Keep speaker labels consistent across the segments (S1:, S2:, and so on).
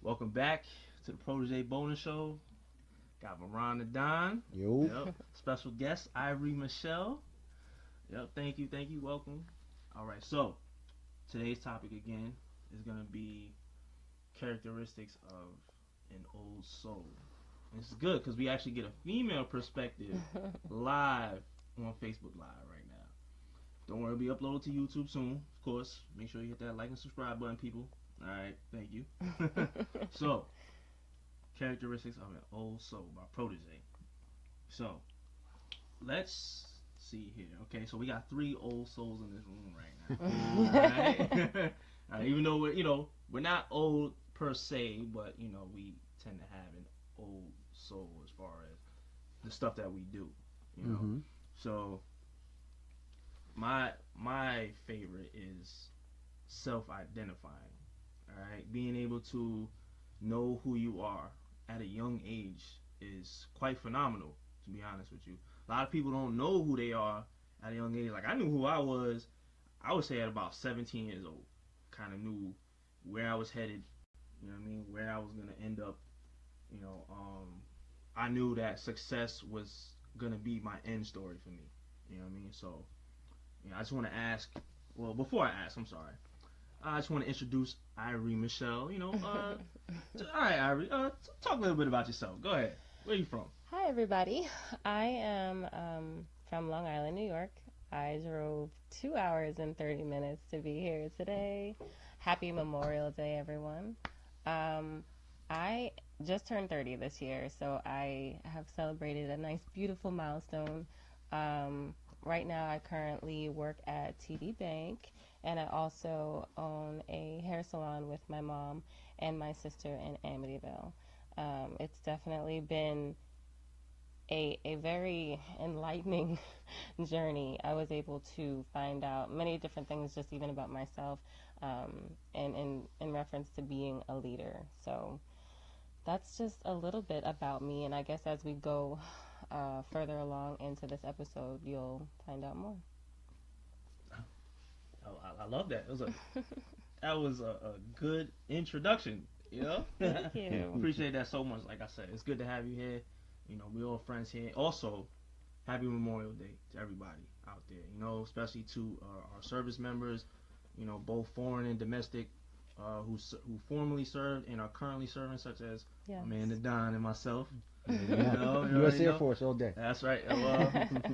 S1: Welcome back to the Protege Bonus Show. Got Varon ThaDon.
S2: Yo.
S1: Yep. Special guest Ivory Michelle. Yep. Thank you. Welcome. All right. So today's topic again is gonna be characteristics of an old soul. And this is good because we actually get a female perspective live on Facebook Live right now. Don't worry, it'll be uploaded to YouTube soon. Of course, make sure you hit that like and subscribe button, people. All right, thank you. So, characteristics of an old soul by Protege. So, let's see here. Okay, so we got 3 old souls in this room right now. All right? All right, even though we're not old per se, but we tend to have an old soul as far as the stuff that we do.
S2: Mm-hmm.
S1: So my favorite is self-identifying. All right, being able to know who you are at a young age is quite phenomenal. To be honest with you, a lot of people don't know who they are at a young age. Like I knew who I was. I would say at about 17 years old, kind of knew where I was headed. You know what I mean? Where I was gonna end up. I knew that success was gonna be my end story for me. You know what I mean? So, I just want to ask. Well, before I ask, I'm sorry. I just want to introduce Ivory Michelle. All right, Ivory. Talk a little bit about yourself. Go ahead. Where are you from?
S3: Hi, everybody. I am from Long Island, New York. I drove 2 hours and 30 minutes to be here today. Happy Memorial Day, everyone. I just turned 30 this year, so I have celebrated a nice, beautiful milestone. Right now, I currently work at TD Bank, and I also own a hair salon with my mom and my sister in Amityville. It's definitely been a very enlightening journey. I was able to find out many different things just even about myself and in reference to being a leader. So that's just a little bit about me, and I guess as we go further along into this episode, you'll find out more.
S1: I love that. That was a good introduction.
S3: Thank you.
S1: Appreciate that so much. Like I said, it's good to have you here. We're all friends here. Also, happy Memorial Day to everybody out there. Especially to our service members. Both foreign and domestic, who formerly served and are currently serving, such as Amanda Don and myself.
S2: U.S. Air Force all day.
S1: That's right.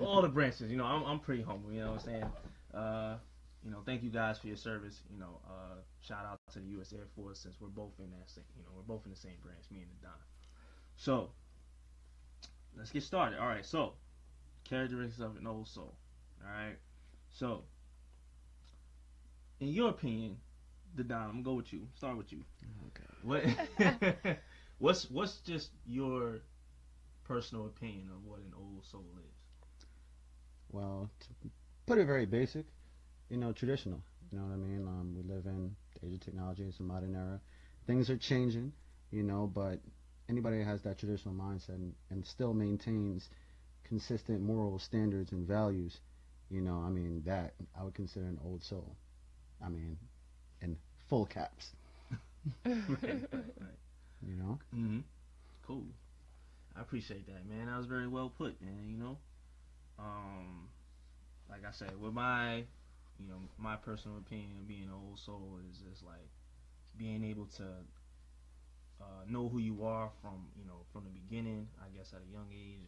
S1: All the branches. I'm pretty humble. You know what I'm saying? Thank you guys for your service. Shout out to the U.S. Air Force since we're both in that same. We're both in the same branch, me and the Don. So let's get started. All right. So characteristics of an old soul. All right. So in your opinion, the Don, I'm gonna go with you. Start with you.
S2: Okay.
S1: What's just your personal opinion of what an old soul is?
S2: Well, to put it very basic, traditional. You know what I mean? We live in the age of technology. It's a modern era. Things are changing, but anybody that has that traditional mindset and still maintains consistent moral standards and values, that I would consider an old soul. In full caps.
S1: Right.
S2: Mm-hmm.
S1: Cool. I appreciate that, man. That was very well put, man. Like I said, with my personal opinion of being an old soul is just like being able to know who you are from the beginning, I guess at a young age,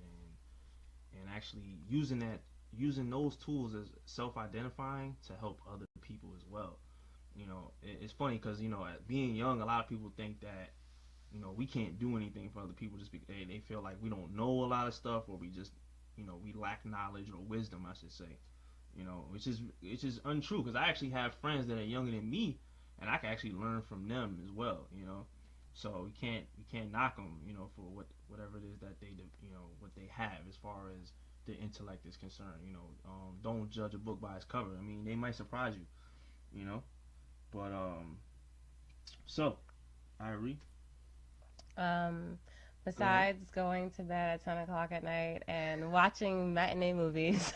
S1: and actually using those tools as self-identifying to help other people as well. It's funny because being young, a lot of people think that we can't do anything for other people just because they feel like we don't know a lot of stuff, or we just we lack knowledge or wisdom, I should say. Which is untrue, because I actually have friends that are younger than me, and I can actually learn from them as well. So we can't knock them for whatever it is that they what they have as far as the intellect is concerned. Don't judge a book by its cover. They might surprise you. But so Ivory.
S3: Besides going to bed at 10 o'clock at night and watching matinee movies,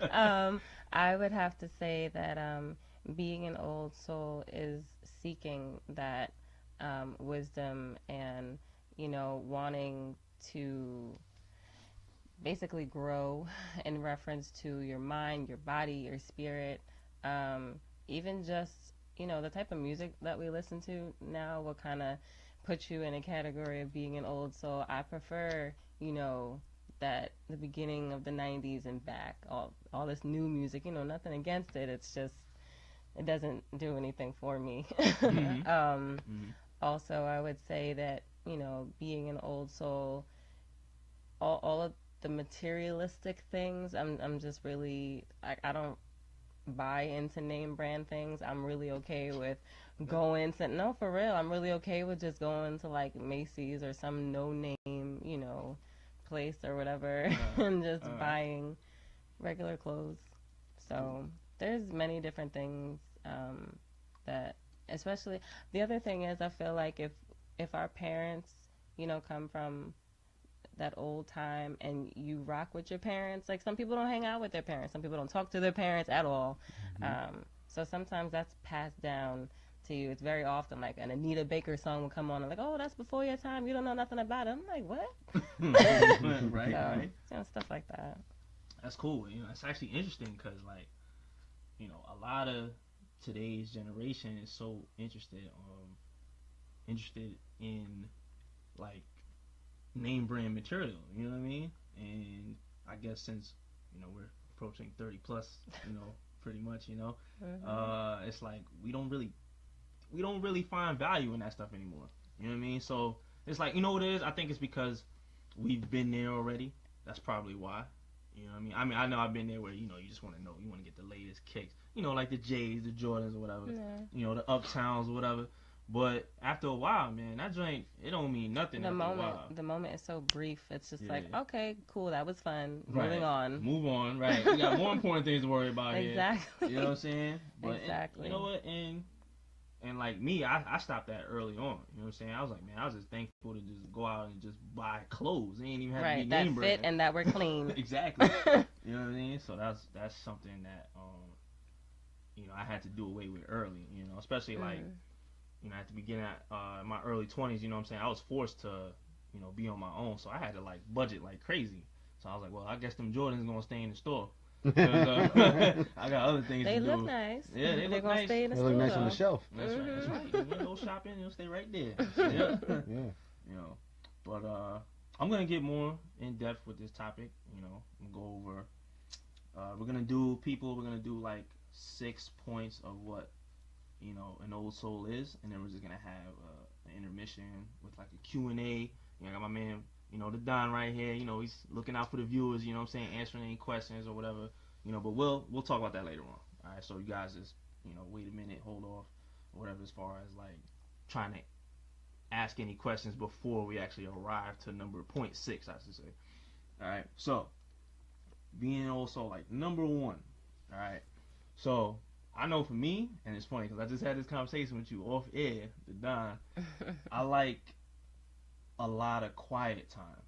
S3: I would have to say that being an old soul is seeking that wisdom and, wanting to basically grow in reference to your mind, your body, your spirit, even just, the type of music that we listen to now will kind of put you in a category of being an old soul. I prefer, that the beginning of the 90s and back, all this new music, nothing against it. It's just, it doesn't do anything for me.
S1: Mm-hmm. Mm-hmm.
S3: Also, I would say that, being an old soul, all of the materialistic things, I'm just really, I don't buy into name brand things. I'm really okay with going to, no, for real, I'm really okay with just going to like Macy's or some no name, place or whatever, and just buying regular clothes. So there's many different things that, especially, the other thing is, I feel like if our parents, come from that old time and you rock with your parents, like some people don't hang out with their parents, some people don't talk to their parents at all. So sometimes that's passed down to you. It's very often like an Anita Baker song will come on and like, oh, that's before your time, you don't know nothing about it. I'm like, what?
S1: Right,
S3: so,
S1: right.
S3: Stuff like that.
S1: That's cool. It's actually interesting because, like, a lot of today's generation is so interested in like name brand material. You know what I mean? And I guess since we're approaching 30 plus, pretty much, it's like we don't really find value in that stuff anymore. You know what I mean? So it's like, what it is? I think it's because we've been there already. That's probably why. You know what I mean? I know I've been there where, you just want to know. You want to get the latest kicks. Like the J's, the Jordans or whatever.
S3: Yeah.
S1: The Uptowns or whatever. But after a while, man, that joint, it don't mean nothing after a while.
S3: The moment is so brief. It's just like,
S1: Yeah.
S3: okay, cool, that was fun.
S1: Right.
S3: Moving on.
S1: Move on, right. We got more important things to worry about
S3: Exactly.
S1: here. You know what I'm saying? But
S3: Exactly.
S1: you know what? And like me, I stopped that early on. You know what I'm saying? I was like, man, I was just thankful to just go out and just buy clothes. They ain't even have to be name brand.
S3: That fit and that we're clean.
S1: Exactly. You know what I mean? So that's something that I had to do away with early. Especially like at the beginning of my early 20s. You know what I'm saying? I was forced to be on my own, so I had to like budget like crazy. So I was like, well, I guess them Jordans gonna stay in the store. I got other things to do.
S3: They look nice.
S1: Yeah, they look
S3: gonna
S1: nice.
S3: stay in the
S2: They
S3: store.
S2: look nice on the shelf.
S1: That's right. That's right. You go shopping, it'll stay right there. Yeah.
S2: Yeah.
S1: But I'm gonna get more in depth with this topic. And go over. We're gonna do like 6 points of what an old soul is, and then we're just gonna have an intermission with like a Q&A. I got my man, ThaDon right here. He's looking out for the viewers. You know what I'm saying, answering any questions or whatever. But we'll talk about that later on. All right, so you guys just wait a minute, hold off, or whatever, as far as like trying to ask any questions before we actually arrive to number 0.6, I should say. All right, so being also like number 1. All right, so I know for me, and it's funny because I just had this conversation with you off air, ThaDon. I like a lot of quiet time.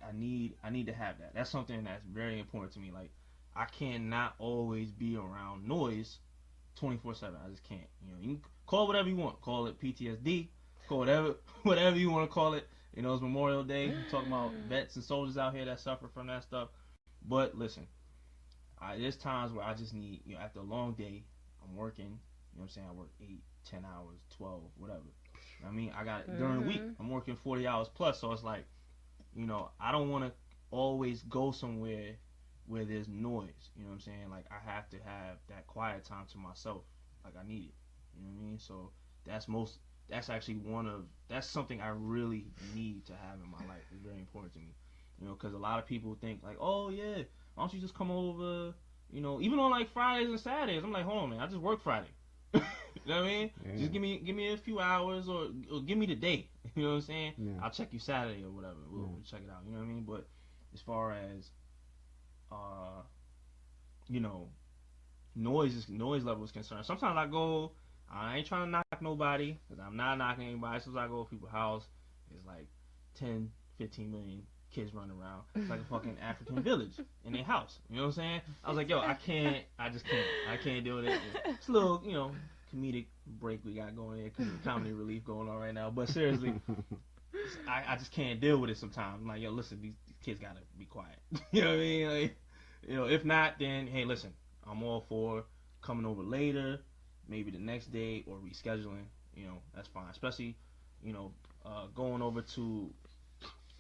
S1: I need to have that. That's something that's very important to me. Like, I cannot always be around noise 24/7. I just can't. You can call whatever you want. Call it PTSD. Call whatever you want to call it. It's Memorial Day. We're talking about vets and soldiers out here that suffer from that stuff. But listen, there's times where I just need, after a long day, I'm working. You know what I'm saying? I work 8, 10 hours, 12, whatever. I mean, I got during the week, I'm working 40 hours plus. So it's like, I don't want to always go somewhere where there's noise. You know what I'm saying? Like, I have to have that quiet time to myself. Like, I need it. You know what I mean? So that's something I really need to have in my life. It's very important to me. Because a lot of people think like, oh yeah, why don't you just come over? Even on like Fridays and Saturdays, I'm like, hold on, man, I just work Friday. You know what I mean? Yeah. Just give me a few hours or give me the day. You know what I'm saying? Yeah. I'll check you Saturday or whatever. We'll check it out. You know what I mean? But as far as noise level is concerned, sometimes I ain't trying to knock nobody, because I'm not knocking anybody. Sometimes I go to people's house, it's like 10, 15 million kids running around. It's like a fucking African village in their house. You know what I'm saying? I was like, yo, I just can't deal with it. It's a little, comedic break we got going here, comedy relief going on right now. But seriously, I just can't deal with it sometimes. I'm like, yo, listen, these kids gotta be quiet. You know what I mean? Like, if not, then hey, listen, I'm all for coming over later, maybe the next day, or rescheduling. That's fine. Especially, going over to,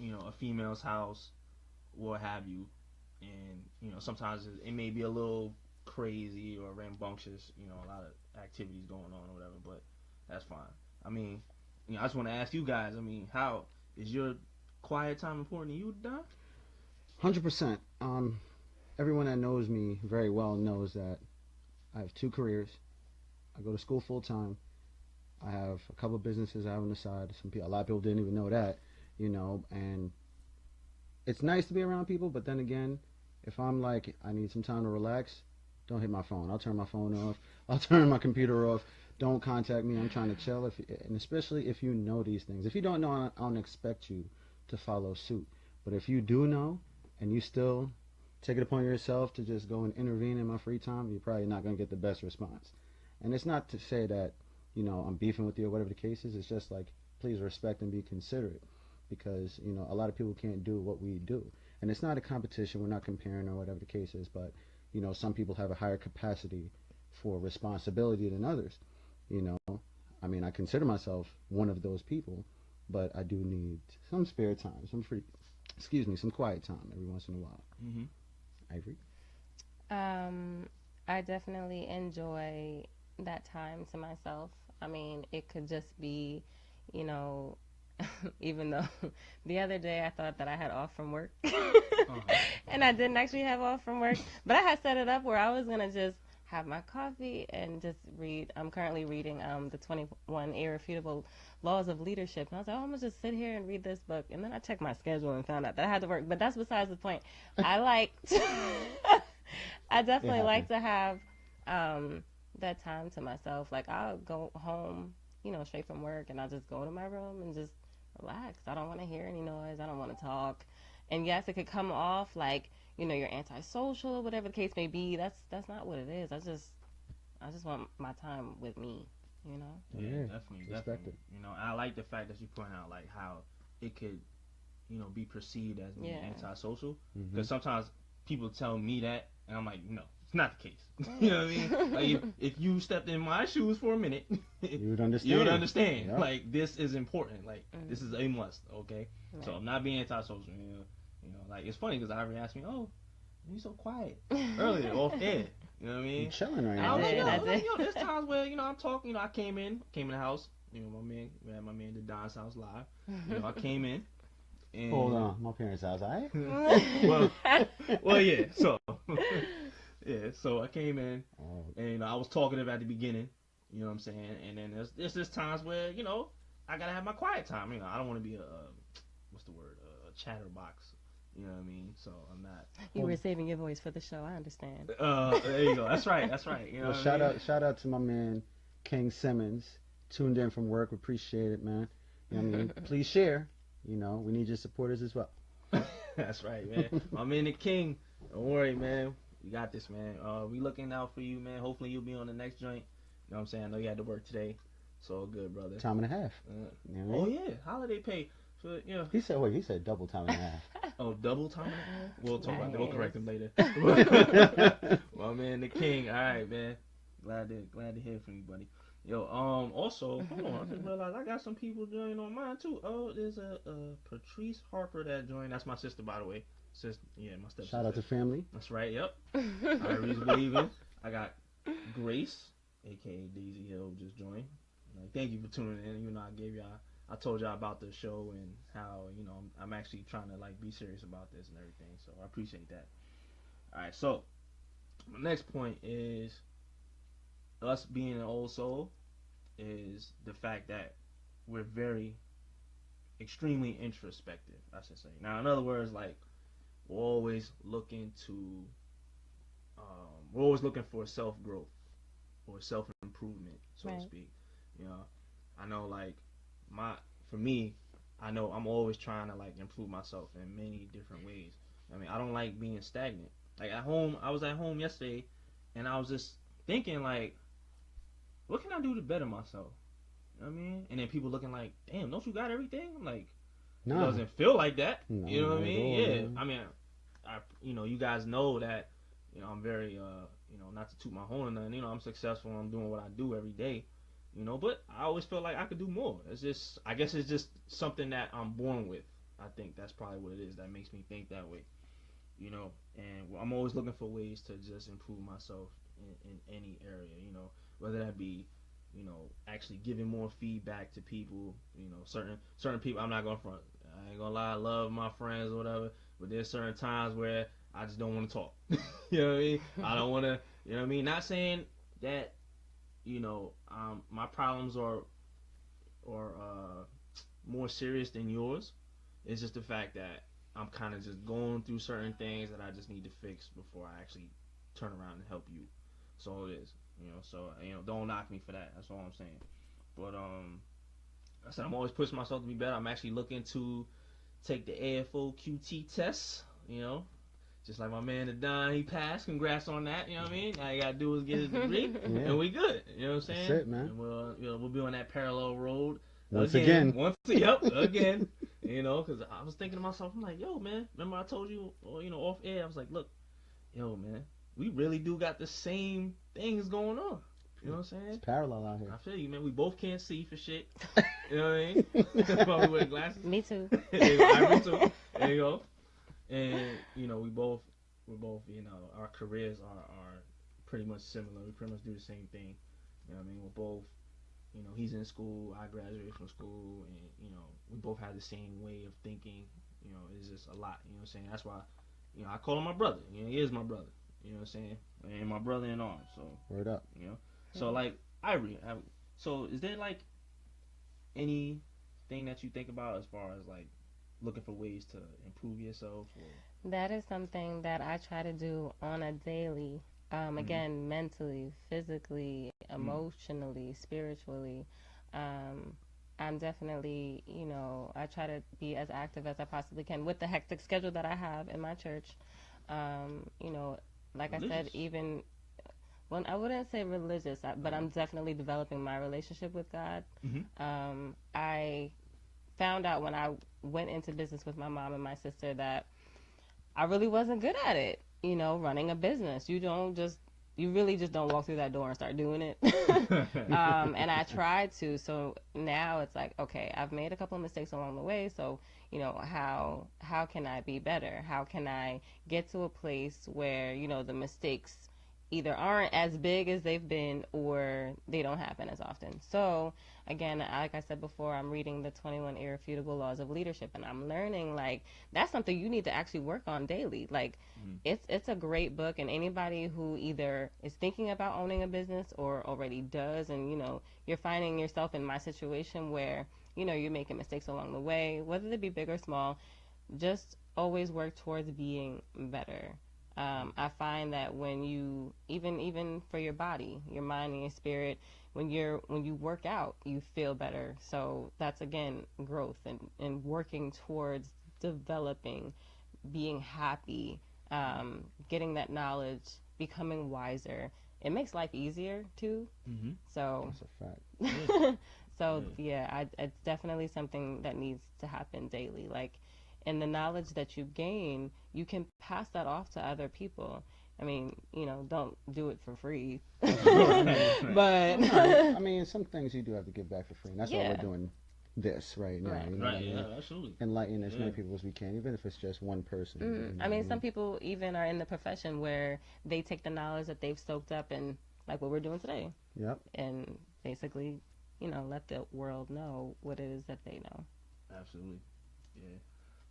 S1: a female's house, what have you, and sometimes it may be a little crazy or rambunctious. A lot of activities going on or whatever, but that's fine. I mean, I just want to ask you guys. I mean, how is your quiet time important to you, Don?
S2: 100%. Everyone that knows me very well knows that I have 2 careers. I go to school full time. I have a couple of businesses I have on the side. A lot of people didn't even know that, and it's nice to be around people, but then again, if I'm like, I need some time to relax, don't hit my phone. I'll turn my phone off. I'll turn my computer off. Don't contact me. I'm trying to chill. And especially if you know these things. If you don't know, I don't expect you to follow suit. But if you do know, and you still take it upon yourself to just go and intervene in my free time, you're probably not going to get the best response. And it's not to say that, I'm beefing with you or whatever the case is. It's just like, please respect and be considerate, because, a lot of people can't do what we do. And it's not a competition. We're not comparing or whatever the case is. But, some people have a higher capacity for responsibility than others. I mean, I consider myself one of those people, but I do need some spare time, some quiet time every once in a while.
S1: Mm-hmm.
S2: Ivory?
S3: I definitely enjoy that time to myself. I mean, it could just be, even though the other day I thought that I had off from work, and I didn't actually have off from work, but I had set it up where I was going to just have my coffee and just read. I'm currently reading the 21 Irrefutable Laws of Leadership. And I was like, I'm going to just sit here and read this book. And then I checked my schedule and found out that I had to work. But that's besides the point. I definitely like to have that time to myself. Like, I'll go home, straight from work, and I'll just go to my room and just relax. I don't want to hear any noise. I don't want to talk. And yes, it could come off like, you're antisocial or whatever the case may be. That's not what it is. I just want my time with me,
S1: Yeah, definitely. I like the fact that you point out like how it could, be perceived as being antisocial. Because sometimes people tell me that, and I'm like, no, it's not the case. You know what I mean? Like if you stepped in my shoes for a minute,
S2: you would understand.
S1: You would understand.
S2: Yep.
S1: Like this is important. Like this is a must. Okay. Right. So I'm not being antisocial. Like it's funny because Ivory asked me, "Oh, you so quiet earlier off air." You know what I mean?
S2: You're chilling right
S3: now.
S2: I
S3: did.
S1: There's times where I'm talking. I came in the house. We had my man ThaDon's house live. I came in. And
S2: hold on, my parents' house, alright?
S1: well, yeah. So so I came in, and I was talkative at the beginning. You know what I'm saying? And then there's just times where I gotta have my quiet time. I don't want to be a chatterbox. You know what I mean? So I'm not.
S3: You were saving your voice for the show. I understand.
S1: There you go. That's right.
S2: Well, shout out to my man King Simmons. Tuned in from work. Appreciate it, man. You know what I mean? Please share. We need your supporters as well.
S1: That's right, man. My man the King. Don't worry, man. We got this, man. We looking out for you, man. Hopefully you'll be on the next joint. You know what I'm saying? I know you had to work today. So good, brother.
S2: Time and a half.
S1: Oh yeah, holiday pay. So,
S2: He said double time and a half.
S1: Oh, double time and a half? We'll talk about that. We'll correct him later. Well, man, the King. All right, man. Glad to hear from you, buddy. Yo, also, hold on. I just realized I got some people joining on mine, too. Oh, there's a Patrice Harper that joined. That's my sister, by the way. My stepsister.
S2: Shout out to family.
S1: That's right, yep. Ivory's believing. I got Grace, a.k.a. Daisy Hill, just joined. Thank you for tuning in. I told y'all about the show and how, I'm actually trying to, be serious about this and everything. So I appreciate that. All right, so my next point is us being an old soul is the fact that we're extremely introspective, I should say. Now, in other words, we're always looking for self-growth or self-improvement, so to speak. I know, for me, I know I'm always trying to improve myself in many different ways. I mean, I don't like being stagnant. At home, I was at home yesterday, and I was just thinking what can I do to better myself? You know what I mean? And then people looking like, damn, don't you got everything? I'm like, it doesn't feel like that.
S2: No,
S1: you know what I mean?
S2: all,
S1: Yeah.
S2: man.
S1: I mean, you guys know that, I'm very, not to toot my horn or nothing. I'm successful. I'm doing what I do every day. But I always feel like I could do more. I guess it's just something that I'm born with. I think that's probably what it is that makes me think that way. And I'm always looking for ways to just improve myself in any area, whether that be, actually giving more feedback to people, certain people. I'm not gonna front. I ain't gonna lie, I love my friends or whatever, but there's certain times where I just don't want to talk. You know what I mean? I don't want to. You know what I mean? Not saying that, my problems are more serious than yours. It's just the fact that I'm kind of just going through certain things that I just need to fix before I actually turn around and help you. So it is, So don't knock me for that. That's all I'm saying. But I said I'm always pushing myself to be better. I'm actually looking to take the AFO QT test. Just like my man ThaDon, he passed. Congrats on that. You know what I mean? All you gotta do is get his degree, and we good. You know what I'm saying?
S2: That's it, man.
S1: And we'll be on that parallel road
S2: Once again.
S1: Again. Because I was thinking to myself, I'm like, yo, man, remember I told you, off air, I was like, look, yo, man, we really do got the same things going on. You know what I'm saying?
S2: It's parallel out here.
S1: I feel you, man. We both can't see for shit. You know what I mean? That's why we wear glasses.
S3: Me too.
S1: There you go. Ivory too. There you go. And, we're both, our careers are pretty much similar. We pretty much do the same thing. You know what I mean? We're both, he's in school, I graduated from school, and, we both have the same way of thinking. It's just a lot, you know what I'm saying? That's why, I call him my brother. He is my brother. You know what I'm saying? And my brother in arms, so.
S2: Word up.
S1: So, like, Ivory, so is there, like, anything that you think about as far as, like, looking for ways to improve yourself? Or?
S3: That is something that I try to do on a daily. Again, mentally, physically, emotionally, spiritually. I'm definitely, I try to be as active as I possibly can with the hectic schedule that I have in my church. Like religious. I said, even when I wouldn't say religious, but I'm definitely developing my relationship with God. Mm-hmm. I found out when I went into business with my mom and my sister that I really wasn't good at it. Running a business. You really just don't walk through that door and start doing it. And I tried to. So now it's like, okay, I've made a couple of mistakes along the way. So, how can I be better? How can I get to a place where, the mistakes either aren't as big as they've been or they don't happen as often. So, again, like I said before, I'm reading the 21 Irrefutable Laws of Leadership, and I'm learning, like, that's something you need to actually work on daily. Like, it's a great book, and anybody who either is thinking about owning a business or already does, and, you're finding yourself in my situation where, you're making mistakes along the way, whether they be big or small, just always work towards being better. I find that when you, even for your body, your mind and your spirit, when you work out, you feel better. So that's, again, growth and working towards developing, being happy, getting that knowledge, becoming wiser. It makes life easier too. Mm-hmm. So
S2: that's a fact.
S3: So yeah, it's definitely something that needs to happen daily. Like, and the knowledge that you gain, you can pass that off to other people. I mean, don't do it for free. But
S2: I mean, some things you do have to give back for free. And that's why we're doing this right now.
S3: Right,
S2: right,
S1: yeah, absolutely.
S2: Enlighten as many people as we can, even if it's just one person.
S3: Mm-hmm. I mean, some people even are in the profession where they take the knowledge that they've soaked up and, like what we're doing today.
S2: Yep.
S3: And basically, let the world know what it is that they know.
S1: Absolutely. Yeah.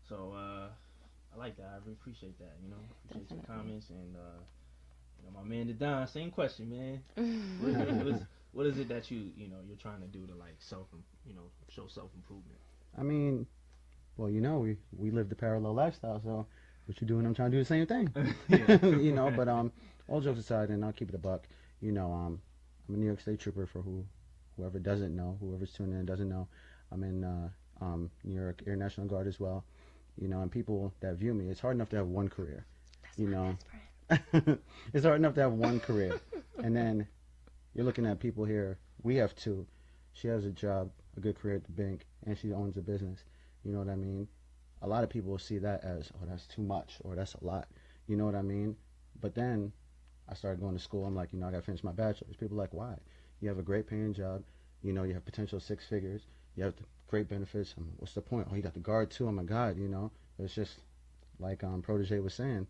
S1: So, I like that. I really appreciate that. Appreciate your comments. And, my man ThaDon, same question, man. What is it that you're trying to do to, like, show self-improvement?
S2: I mean, well, we live the parallel lifestyle, so what you doing, I'm trying to do the same thing. But all jokes aside, and I'll keep it a buck, I'm a New York State trooper for whoever doesn't know, whoever's tuning in doesn't know. I'm in New York Air National Guard as well. And people that view me, it's hard enough to have one career. It's hard enough to have one career. And then you're looking at people here We have two. She has a job, a good career at the bank, and she owns a business. You know what I mean? A lot of people will see that as, oh, that's too much, or that's a lot. You know what I mean? But then I started going to school. I'm like, I got to finish my bachelor's. People are like, why? You have a great paying job. You have potential six figures. You have great benefits. What's the point? Oh, you got the guard too. Oh my God, It's just like Protege was saying.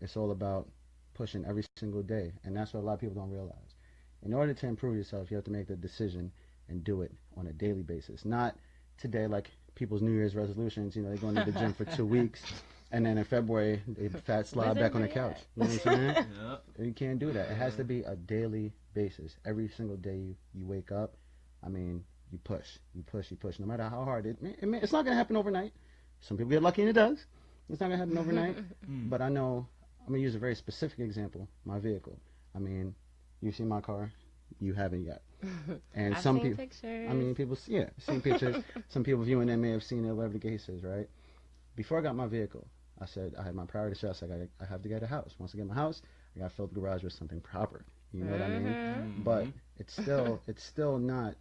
S2: It's all about pushing every single day, and that's what a lot of people don't realize. In order to improve yourself, you have to make the decision and do it on a daily basis. Not today, like people's New Year's resolutions. They're going to the gym for 2 weeks, and then in February they fat slide back on the couch. You know what I'm saying?
S1: Yep.
S2: You can't do that. It has to be a daily basis. Every single day you wake up. You push. No matter how hard it's not gonna happen overnight. Some people get lucky and it does. It's not gonna happen overnight. But I know I'm gonna use a very specific example. My vehicle. You've seen my car. You haven't yet. And
S3: I've
S2: some
S3: seen
S2: people.
S3: pictures.
S2: People. Yeah, seen pictures. Some people viewing it may have seen it. Whatever the case is, right? Before I got my vehicle, I said I had my priority shots. I have to get a house. Once I get my house, I got to fill the garage with something proper. You know what I mean?
S1: Mm-hmm.
S2: But it's still not.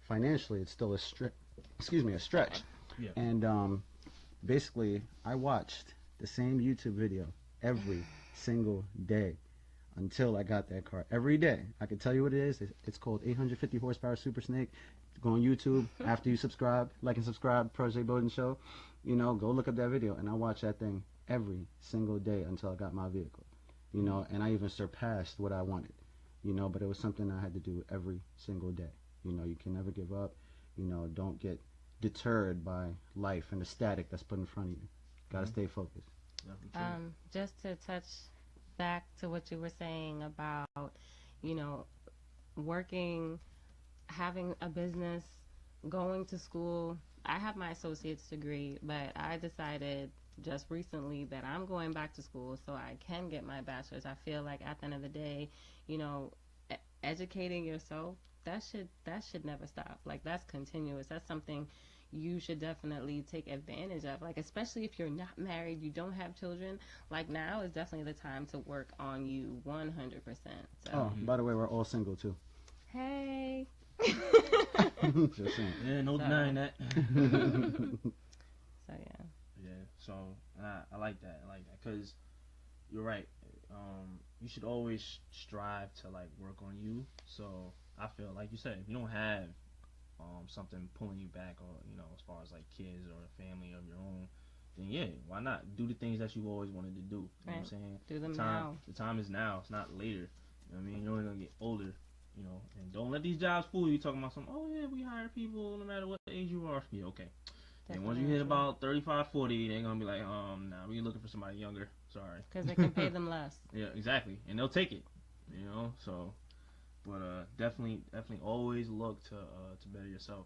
S2: Financially, it's still a stretch.
S1: Yeah.
S2: And basically, I watched the same YouTube video every single day until I got that car. Every day. I can tell you what it is. It's called 850 horsepower Super Snake. Go on YouTube after you subscribe, like and subscribe, Project Bowden Show. Go look up that video, and I watched that thing every single day until I got my vehicle. And I even surpassed what I wanted. But it was something I had to do every single day. You can never give up. Don't get deterred by life and the static that's put in front of you. Got to stay focused.
S3: Just to touch back to what you were saying about, working, having a business, going to school. I have my associate's degree, but I decided just recently that I'm going back to school so I can get my bachelor's. I feel like at the end of the day, educating yourself, that should never stop. Like, that's continuous. That's something you should definitely take advantage of. Like, especially if you're not married, you don't have children. Like, now is definitely the time to work on you 100%. So.
S2: Oh, by the way, we're all single too.
S3: Hey.
S2: Just saying.
S1: Yeah, no denying that.
S3: So yeah.
S1: Yeah. So I like that. I like that because you're right. You should always strive to like work on you. So I feel like you said, if you don't have something pulling you back, or as far as like kids or a family of your own, then yeah, why not do the things that you've always wanted to do? You know what I'm saying?
S3: Do them now.
S1: The time is now. It's not later. You know what I mean? You're only gonna get older. And don't let these jobs fool you. Talking about something. Oh yeah, we hire people no matter what age you are. Yeah, okay. And once you hit about 35, 40, they're gonna be like, nah, we're looking for somebody younger. Sorry.
S3: Because they can pay them less.
S1: Yeah, exactly, and they'll take it. So, but definitely always look to better yourself.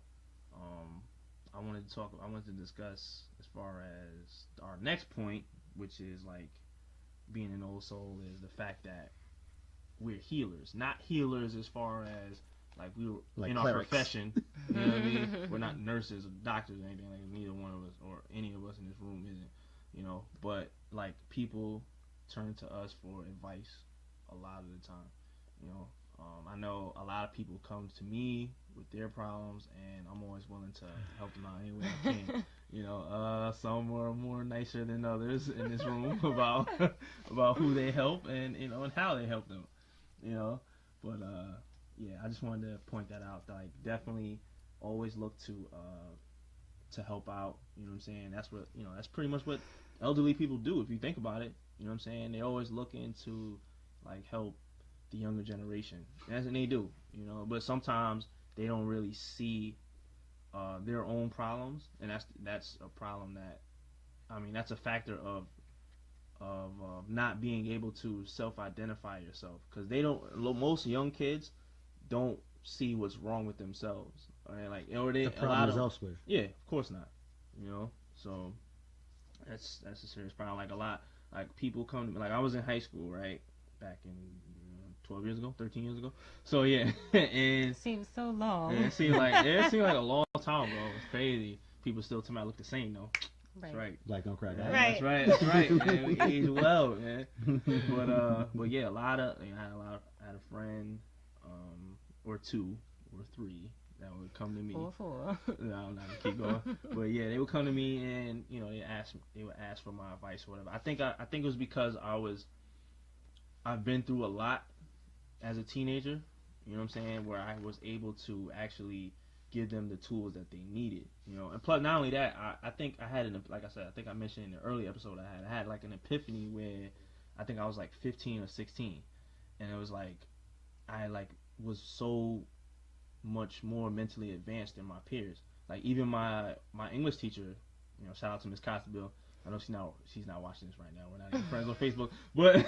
S1: I wanted to discuss as far as our next point, which is like being an old soul, is the fact that we're healers, not healers as far as like we were like in clerics. Our profession. You know what I mean? We're not nurses or doctors or anything. Like, neither one of us or any of us in this room isn't. But like people turn to us for advice a lot of the time. I know a lot of people come to me with their problems, and I'm always willing to help them out any way I can. Some are more nicer than others in this room about who they help and and how they help them. But yeah, I just wanted to point that out. Like, definitely always look to help out. You know what I'm saying? That's what that's pretty much what elderly people do. If you think about it, you know what I'm saying? They always looking to like help the younger generation. And they do, but sometimes they don't really see their own problems, and that's a problem that's a factor of not being able to self-identify yourself, because most young kids don't see what's wrong with themselves, right?
S2: The problem is elsewhere.
S1: Yeah, of course not. So that's a serious problem. Like, a lot, like, people come to me, like, I was in high school, right, back in 12 years ago, 13 years ago. So yeah, and
S3: seems so long.
S1: It seemed like a long time ago. It's crazy. people still tell me I look the same though.
S3: Right.
S1: That's right.
S2: Black don't crack.
S3: Right.
S1: That's right. Man, we age well, man. But yeah, I had a friend, or two or three that would come to me.
S3: Or four.
S1: No, I'm not gonna keep going. But yeah, they would come to me and they would ask for my advice or whatever. I think it was because I've been through a lot as a teenager. You know what I'm saying? Where I was able to actually give them the tools that they needed. And plus, not only that, I think I had like I said, I think I mentioned in the early episode I had like an epiphany where I think I was like 15 or 16, and it was like I like was so much more mentally advanced than my peers. Like even my English teacher, shout out to Miss Costabile. I know she's not watching this right now. We're not even friends on Facebook, but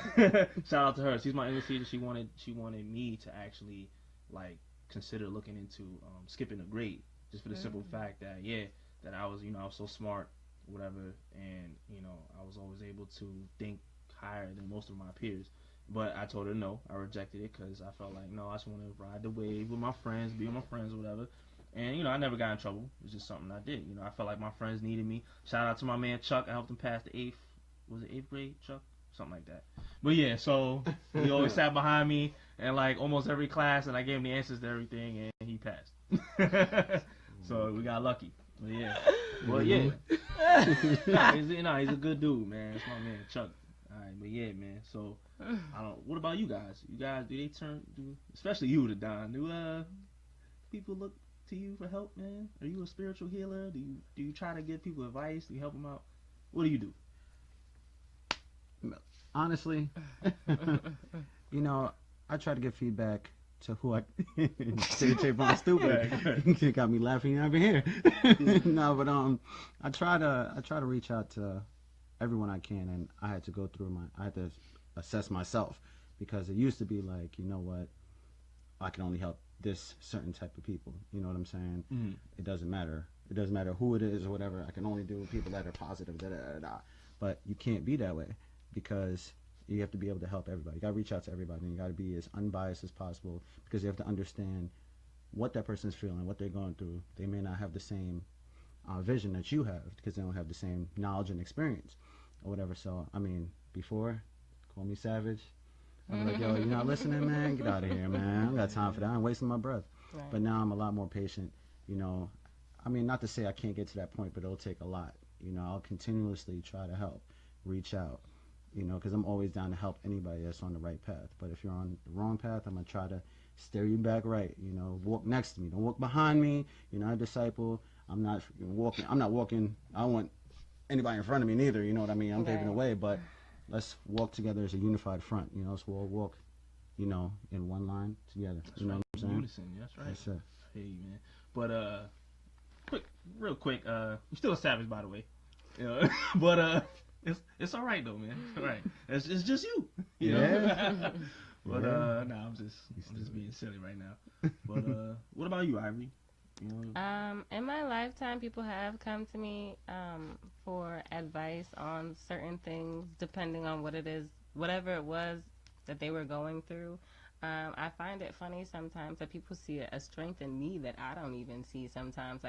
S1: shout out to her. She's my English teacher. She wanted me to actually like consider looking into skipping a grade just for the simple fact that that I was I was so smart, whatever, and I was always able to think higher than most of my peers. But I told her no. I rejected it because I felt like no, I just want to ride the wave with my friends, be with my friends or whatever. And I never got in trouble. It was just something I did. I felt like my friends needed me. Shout out to my man Chuck. I helped him pass the eighth grade, Chuck? Something like that. But yeah, so he always sat behind me in like almost every class, and I gave him the answers to everything, and he passed. So we got lucky. But yeah. Well, yeah. He's a good dude, man. That's my man Chuck. All right, but yeah, man. So what about you guys? You guys, especially you, ThaDon? Do people look to you for help, man? Are you a spiritual healer? Do you try to give people advice? Do you help them out? What do you do?
S2: Honestly, I try to give feedback to who I say I'm stupid. You got me laughing over here. No, but I try to reach out to everyone I can, and I had to go through I had to assess myself, because it used to be like, you know what, I can only help this certain type of people. You know what I'm saying? Mm-hmm. It doesn't matter who it is or whatever. I can only do people that are positive. But you can't be that way, because you have to be able to help everybody. You got to reach out to everybody, and you got to be as unbiased as possible, because you have to understand what that person's feeling, what they're going through. They may not have the same vision that you have, because they don't have the same knowledge and experience or whatever. So, I mean, before, call me savage. I'm like, yo, you're not listening, man? Get out of here, man. I don't got time for that. I'm wasting my breath. Right. But now I'm a lot more patient. I mean, not to say I can't get to that point, but it'll take a lot. I'll continuously try to help, reach out, because I'm always down to help anybody that's on the right path. But if you're on the wrong path, I'm going to try to steer you back right. Walk next to me. Don't walk behind me. You're not a disciple. I'm not walking. I don't want anybody in front of me neither. You know what I mean? I'm paving the way, but let's walk together as a unified front. Let's all walk, in one line together.
S1: That's
S2: you know
S1: right.
S2: what I'm saying?
S1: Unison. That's right.
S2: That's it.
S1: Hey, man. But real quick, you're still a savage, by the way. But it's all right though, man. It's all right. It's just you.
S2: Yeah.
S1: But nah, I'm just being silly right now. But what about you, Ivory?
S3: In my lifetime, people have come to me for advice on certain things, depending on what it is, whatever it was that they were going through. I find it funny sometimes that people see a strength in me that I don't even see sometimes.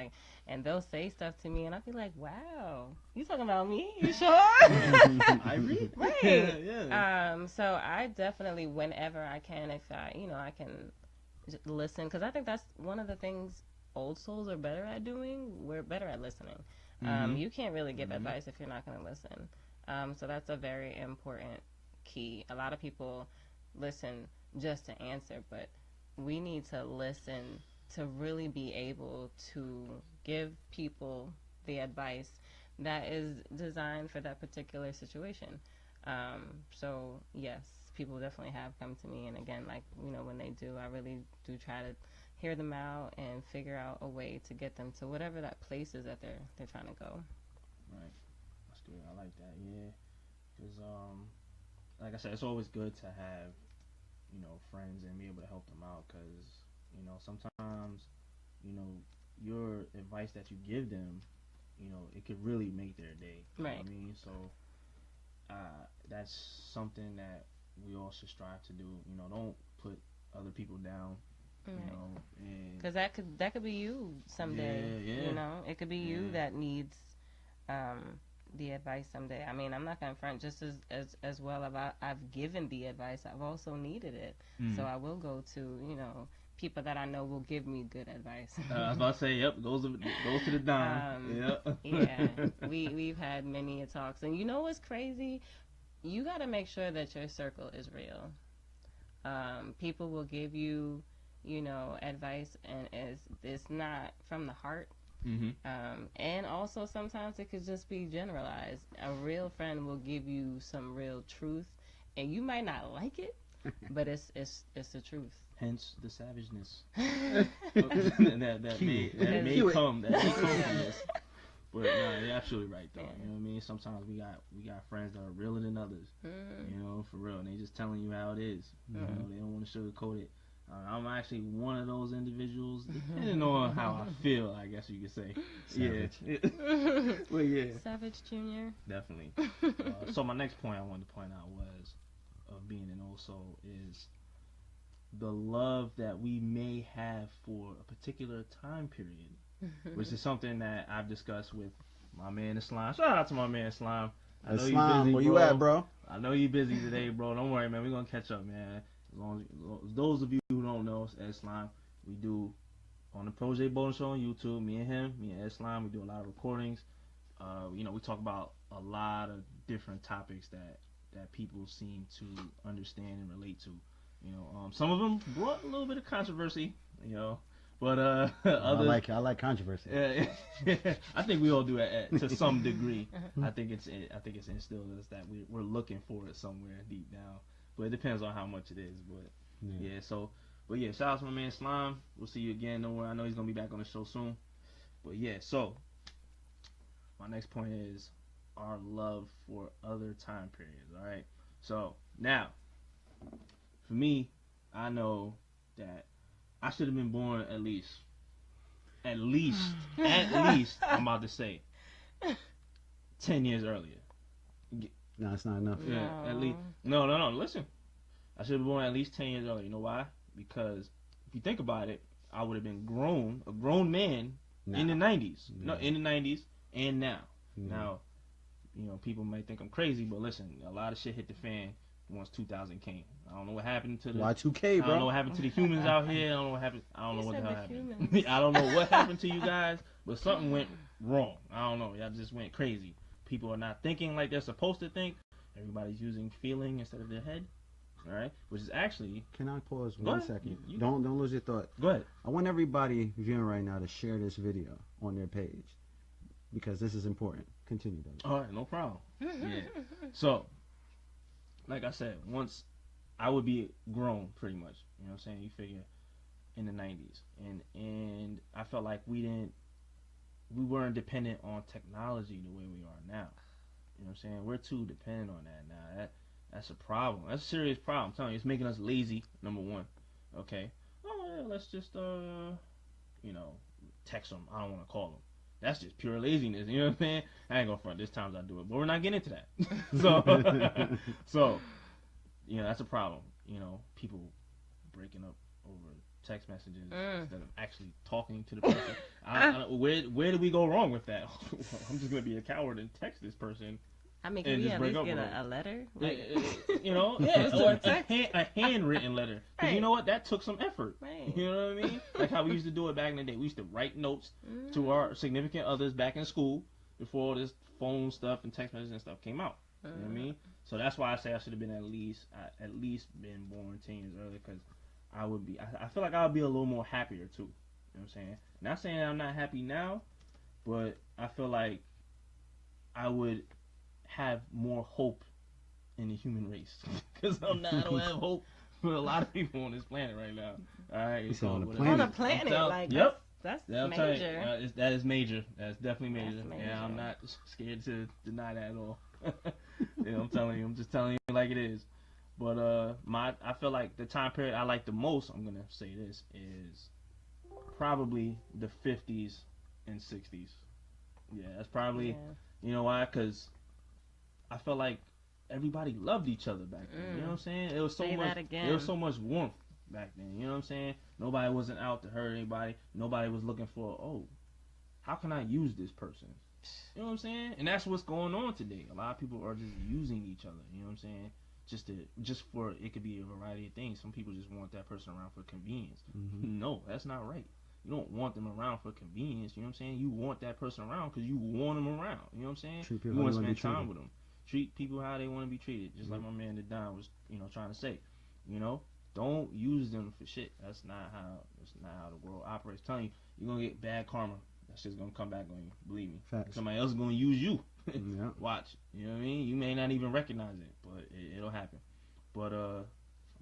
S3: And they'll say stuff to me, and I'll be like, "Wow, you talking about me? You sure?"
S1: Ivory,
S3: right?
S1: Yeah.
S3: So I definitely, whenever I can, if I can listen, because I think that's one of the things old souls are better at doing. We're better at listening. You can't really give advice if you're not going to listen. So that's a very important key. A lot of people listen just to answer, but we need to listen to really be able to give people the advice that is designed for that particular situation. So yes, people definitely have come to me, and again, when they do, I really do try to hear them out and figure out a way to get them to whatever that place is that they're trying to go.
S1: Right. That's good. I like that. Yeah. Because like I said, it's always good to have friends and be able to help them out, because sometimes your advice that you give them, it could really make their day. You know what I mean? So that's something that we all should strive to do. Don't put other people down.
S3: Because that could be you someday.
S1: Yeah.
S3: It could be you that needs the advice someday. I mean, I'm not gonna front, just as well about I've given the advice, I've also needed it. So I will go to people that I know will give me good advice.
S1: I was about to say, yep, goes to the Don. Yep.
S3: Yeah, we've had many talks, and you know what's crazy? You got to make sure that your circle is real. People will give you, advice, and it's not from the heart.
S1: Mm-hmm.
S3: And also sometimes it could just be generalized. A real friend will give you some real truth, and you might not like it, but it's the truth.
S1: Hence the savageness that may come from this. But no, you're absolutely right though. You know what I mean? Sometimes we got friends that are realer than others. For real, and they just telling you how it is. They don't want to sugarcoat it. I'm actually one of those individuals, depending on how I feel, I guess you could say. Savage. Yeah. Well, yeah.
S3: Savage Junior.
S1: Definitely. So my next point I wanted to point out was of being an old soul is the love that we may have for a particular time period, which is something that I've discussed with my man Islam. Shout out to my man Islam. I know
S2: Islam,
S1: you busy,
S2: where
S1: bro.
S2: you at, bro?
S1: I know you busy today, bro. Don't worry, man. We're gonna catch up, man. As long as those of you who don't know Islam, we do on the Pro J Bowling Show on YouTube. Me and Islam, we do a lot of recordings. We talk about a lot of different topics that people seem to understand and relate to. Some of them brought a little bit of controversy, but others,
S2: I like controversy.
S1: I think we all do it to some degree. I think it's instilled in us that we're looking for it somewhere deep down, but it depends on how much it is. But shout out to my man Slime. We'll see you again. Don't worry, I know he's gonna be back on the show soon. But yeah, so my next point is our love for other time periods. All right, so now. For me, I know that I should have been born at least, I'm about to say, 10 years earlier.
S2: No, that's not enough.
S1: Yeah, at least. No, listen. I should have been born at least 10 years earlier. You know why? Because if you think about it, I would have been a grown man in the 90s. No, in the 90s and now. Now, people might think I'm crazy, but listen, a lot of shit hit the fan once 2000 came. I don't know what happened to the
S2: Y2K, bro.
S1: I don't know what happened to the humans out here. I don't know what happened. I don't know what the hell happened. I don't know what happened to you guys, but something went wrong. I don't know. Y'all just went crazy. People are not thinking like they're supposed to think. Everybody's using feeling instead of their head. All right, which is actually.
S2: Can I pause 1 second?
S1: You
S2: don't lose your thought.
S1: Go ahead.
S2: I want everybody viewing right now to share this video on their page because this is important. Continue, brother.
S1: All right, no problem. Yeah. So. Like I said, once I would be grown pretty much. You know what I'm saying? You figure in the 90s. And I felt like we weren't dependent on technology the way we are now. You know what I'm saying? We're too dependent on that now. That's a problem. That's a serious problem. I'm telling you, it's making us lazy, number one. Okay? Oh, yeah, let's just, text them. I don't want to call them. That's just pure laziness, you know what I'm saying? I ain't gonna front. There's times I do it, but we're not getting into that. So, that's a problem. People breaking up over text messages instead of actually talking to the person. Where do we go wrong with that? I'm just gonna be a coward and text this person.
S3: I mean, can we at least get a letter? Like,
S1: a handwritten letter. Because you know what? That took some effort.
S3: Right.
S1: You know what I mean? Like how we used to do it back in the day. We used to write notes to our significant others back in school before all this phone stuff and text messages and stuff came out. You know what I mean? So that's why I say I should have been at least been born 10 years earlier, because I feel like I would be a little more happier too. You know what I'm saying? Not saying I'm not happy now, but I feel like I would have more hope in the human race, because I don't have hope for a lot of people on this planet right now. All right,
S2: so
S3: on the planet,
S1: yep,
S3: that's major.
S1: That is major. That's definitely major.
S3: That's major.
S1: Yeah, I'm not scared to deny that at all. I'm telling you, I'm just telling you like it is. But I feel like the time period I like the most, I'm gonna say this, is probably the 50s and 60s. Yeah, that's probably, you know why? Because I felt like everybody loved each other back then. You know what I'm saying? It was so much warmth back then. You know what I'm saying? Nobody wasn't out to hurt anybody. Nobody was looking for, how can I use this person? You know what I'm saying? And that's what's going on today. A lot of people are just using each other. You know what I'm saying? just for it could be a variety of things. Some people just want that person around for convenience.
S2: Mm-hmm.
S1: No, that's not right. You don't want them around for convenience. You know what I'm saying? You want that person around because you want them around. You know what I'm saying?
S2: Treat
S1: You
S2: people how
S1: want
S2: you
S1: to
S2: want to
S1: spend
S2: be
S1: time
S2: treated.
S1: with them. Treat people how they want to be treated, just like
S2: Mhm.
S1: my man ThaDon was, trying to say. You know, don't use them for shit. That's not how the world operates. Telling you, you're gonna get bad karma. That shit's gonna come back on you. Believe me.
S2: Facts.
S1: Somebody else is gonna use you.
S2: Yeah.
S1: Watch. You know what I mean? You may not even recognize it, but it'll happen. But I'm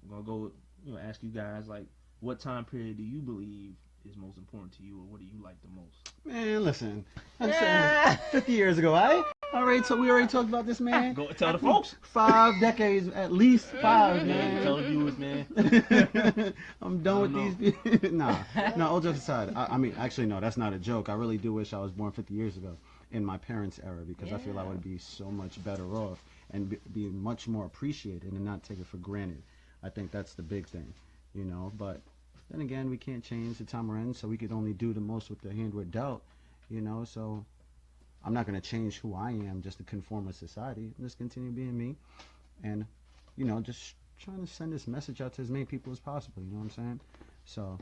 S1: gonna go. Ask you guys like, what time period do you believe is most important to you, or what do you like the most?
S2: Man, listen. I'm saying 50 years ago, we already talked about this, man.
S1: Go tell the folks.
S2: 5 decades, at least 5,
S1: Yeah, tell
S2: man.
S1: the viewers, man.
S2: I'm done with these people. No, all jokes aside. I mean, actually, no, that's not a joke. I really do wish I was born 50 years ago in my parents' era because I feel I would be so much better off and be much more appreciated and not take it for granted. I think that's the big thing, But then again, we can't change the time we're in, so we could only do the most with the hand we're dealt, So I'm not going to change who I am just to conform with society. I'm just continue being me and, just trying to send this message out to as many people as possible, you know what I'm saying? So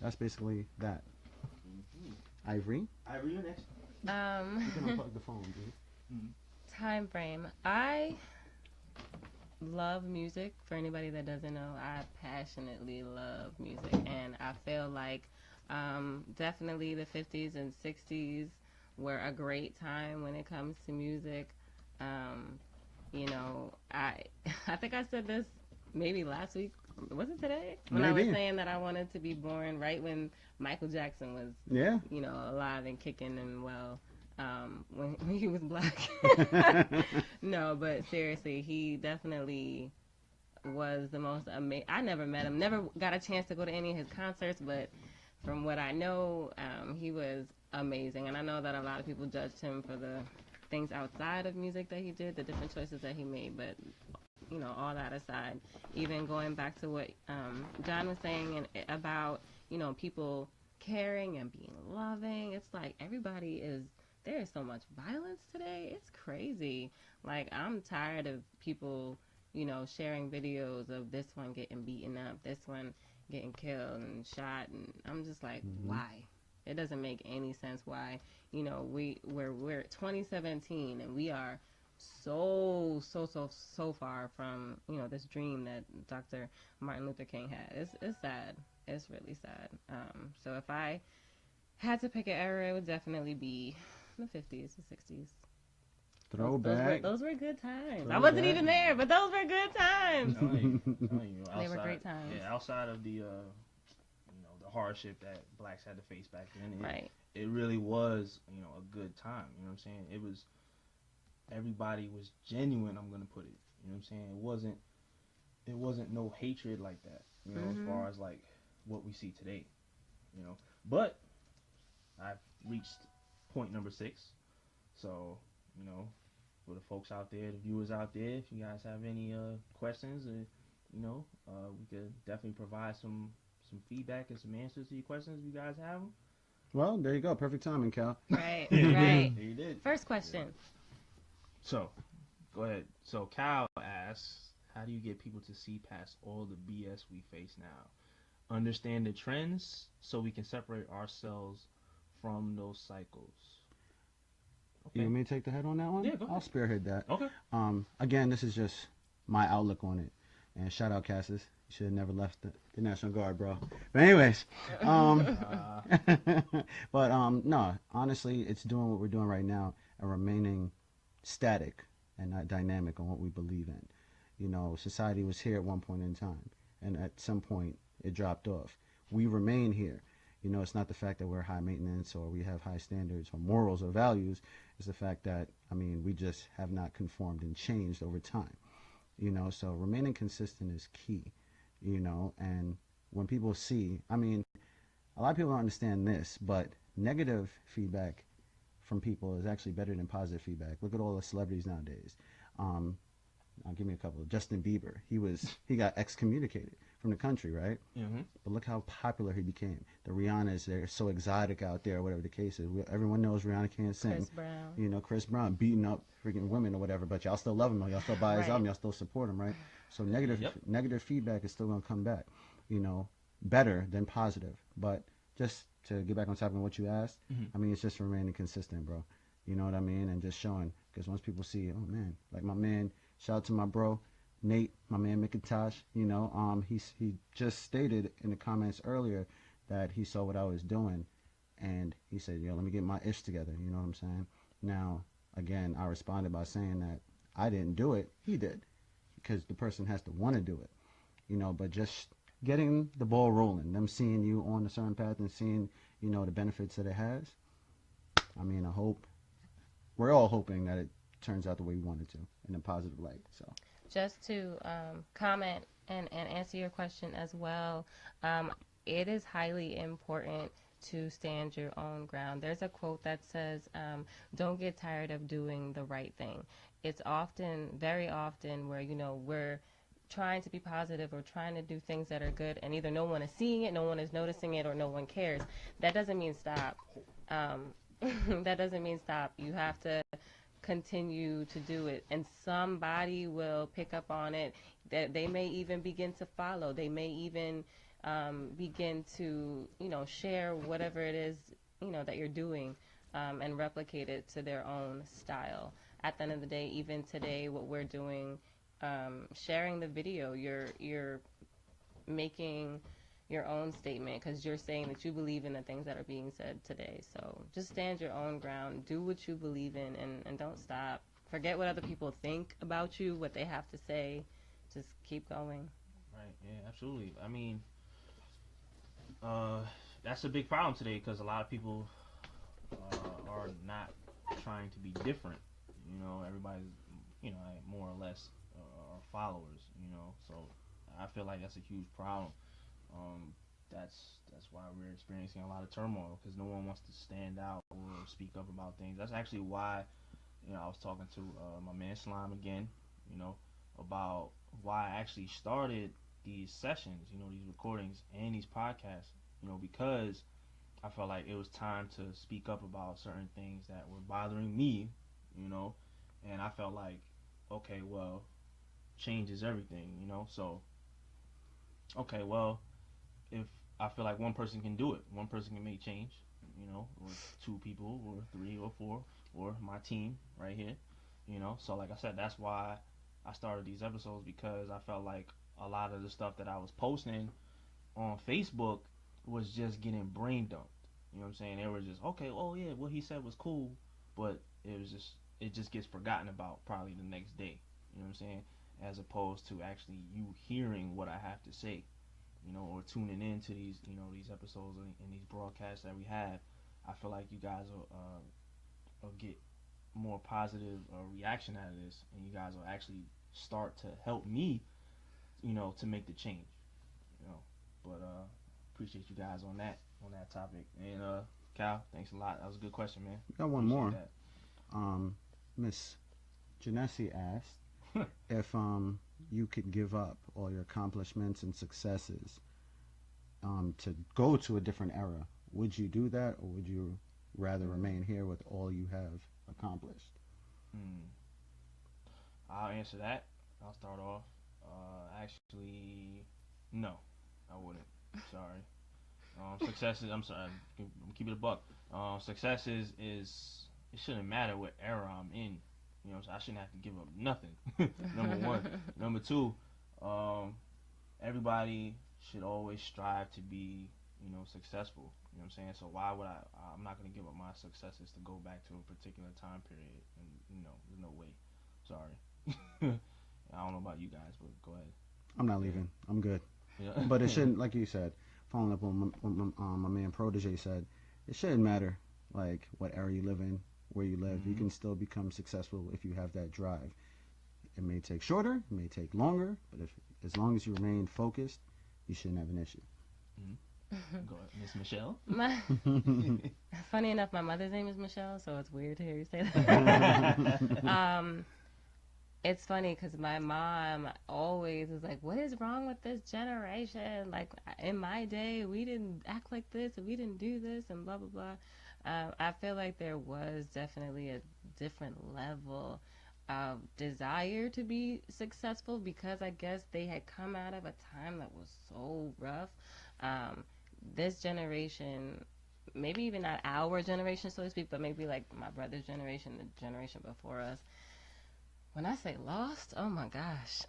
S2: that's basically that. Ivory?
S1: Ivory, you next.
S2: You can unplug the phone, dude.
S3: Time frame. I love music. For anybody that doesn't know, I passionately love music, and I feel like definitely the 50s and 60s were a great time when it comes to music. I think I said this maybe last week. Was it today? When I was saying that I wanted to be born right when Michael Jackson was, alive and kicking and well. When he was black. No, but seriously, he definitely was the most amazing. I never met him, never got a chance to go to any of his concerts, but from what I know, he was amazing. And I know that a lot of people judged him for the things outside of music that he did, the different choices that he made, but all that aside, even going back to what John was saying about, people caring and being loving, it's like there is so much violence today. It's crazy. Like, I'm tired of people, sharing videos of this one getting beaten up, this one getting killed and shot, and I'm just like, why? It doesn't make any sense why, we're 2017 and we are so far from, this dream that Dr. Martin Luther King had. It's sad. It's really sad. So if I had to pick an era, it would definitely be the 50s, the 60s.
S2: Throwback.
S3: Those were good times. I wasn't even there, but those were good times. They were great times.
S1: Yeah, outside of the the hardship that blacks had to face back then, it really was, a good time. You know what I'm saying? Everybody was genuine, I'm gonna put it. You know what I'm saying? It wasn't no hatred like that, as far as like what we see today. But I've reached point number 6. So, for the folks out there, the viewers out there, if you guys have any questions, we could definitely provide some feedback and some answers to your questions if you guys have them.
S2: Well, there you go. Perfect timing, Cal.
S3: Right.
S1: There you did.
S3: First question.
S1: Yeah. So, go ahead. So, Cal asks, how do you get people to see past all the BS we face now? Understand the trends so we can separate ourselves from those cycles. Okay.
S2: You want me to take the head on that one?
S1: Yeah, go ahead.
S2: I'll spearhead that.
S1: Okay.
S2: Again, this is just my outlook on it. And shout out, Cassis. You should have never left the National Guard, bro. But anyways, no, honestly, it's doing what we're doing right now and remaining static and not dynamic on what we believe in. Society was here at one point in time, and at some point it dropped off. We remain here. It's not the fact that we're high maintenance or we have high standards or morals or values. It's the fact that, we just have not conformed and changed over time. So remaining consistent is key, and when people see, a lot of people don't understand this, but negative feedback from people is actually better than positive feedback. Look at all the celebrities nowadays. I'll give me a couple. Justin Bieber, he got excommunicated from the country, right?
S1: Mm-hmm.
S2: But look how popular he became. The Rihannas, they're so exotic out there, whatever the case is. Everyone knows Rihanna can't sing.
S3: Chris Brown.
S2: You know, Chris Brown beating up freaking women or whatever, but y'all still love him, y'all still buy his
S3: Right.
S2: album, y'all still support him, right? So
S1: Yep.
S2: negative feedback is still going to come back, you know, better than positive. But just to get back on top of what you asked,
S1: Mhm.
S2: I mean, it's just remaining consistent, bro. You know what I mean? And just showing, because once people see, oh man, like my man, shout out to my bro, Nate, my man McIntosh, you know, he just stated in the comments earlier that he saw what I was doing, and he said, yo, let me get my ish together, you know what I'm saying? Now, again, I responded by saying that I didn't do it, he did, because the person has to want to do it, you know, but just getting the ball rolling, them seeing you on a certain path and seeing, you know, the benefits that it has, I mean, we're all hoping that it turns out the way we want it to, in a positive light, so.
S3: Just to comment and answer your question as well, it is highly important to stand your own ground. There's a quote that says, don't get tired of doing the right thing. It's often, very often, where, you know, we're trying to be positive or trying to do things that are good, and either no one is seeing it, no one is noticing it, or no one cares. That doesn't mean stop. That doesn't mean stop. You have to continue to do it, and somebody will pick up on it. That they may even begin to follow. They may even begin to, you know, share whatever it is, you know, that you're doing, and replicate it to their own style. At the end of the day, even today, what we're doing, sharing the video, you're making your own statement, because you're saying that you believe in the things that are being said today. So just stand your own ground, do what you believe in, and don't stop. Forget what other people think about you, what they have to say. Just keep going.
S1: Right. Yeah. Absolutely. I mean, that's a big problem today, because a lot of people are not trying to be different. You know, everybody's, you know, more or less are followers. You know, so I feel like that's a huge problem. That's why we're experiencing a lot of turmoil, because no one wants to stand out or speak up about things. That's actually why, you know, I was talking to my man Slime again, you know, about why I actually started these sessions, you know, these recordings and these podcasts, you know, because I felt like it was time to speak up about certain things that were bothering me, you know, and I felt like, okay, well, change is everything, you know, so, okay, well, if I feel like one person can do it, one person can make change, you know, or two people, or three, or four, or my team right here, you know. So like I said, that's why I started these episodes, because I felt like a lot of the stuff that I was posting on Facebook was just getting brain dumped. You know what I'm saying? They were just, okay, oh yeah, what he said was cool, but it just gets forgotten about probably the next day. You know what I'm saying? As opposed to actually you hearing what I have to say, you know, or tuning into these, you know, these episodes and these broadcasts that we have. I feel like you guys will get more positive reaction out of this, and you guys will actually start to help me, you know, to make the change, you know. But appreciate you guys on that topic. And Cal, thanks a lot. That was a good question, man.
S2: Got one more.
S1: That.
S2: Miss Janesi asked if you could give up all your accomplishments and successes to go to a different era, would you do that, or would you rather remain here with all you have accomplished?
S1: I'll answer that. I'll start off. Actually, no, I wouldn't. Sorry. Success is, I'm sorry, I'm keep it a buck. Success is it shouldn't matter what era I'm in. You know, so I shouldn't have to give up nothing. Number one. Number two, everybody should always strive to be, you know, successful. You know what I'm saying? So why would I'm not going to give up my successes to go back to a particular time period. And, you know, there's no way. Sorry. I don't know about you guys, but go ahead.
S2: I'm not leaving. I'm good.
S1: Yeah.
S2: But it shouldn't, like you said, following up on what my man Protege said, it shouldn't matter, like, what era you live in, where you live.
S1: Mm-hmm.
S2: You can still become successful if you have that drive. It may take shorter, it may take longer, but as long as you remain focused, you shouldn't have an issue.
S1: Mm-hmm. Go ahead, Miss Michelle.
S3: Funny enough, my mother's name is Michelle, so it's weird to hear you say that. It's funny because my mom always is like, "What is wrong with this generation? Like in my day, we didn't act like this, and we didn't do this, and blah blah blah." I feel like there was definitely a different level of desire to be successful because I guess they had come out of a time that was so rough. Um, this generation, maybe even not our generation, so to speak, but maybe like my brother's generation, the generation before us. When I say lost, oh my gosh,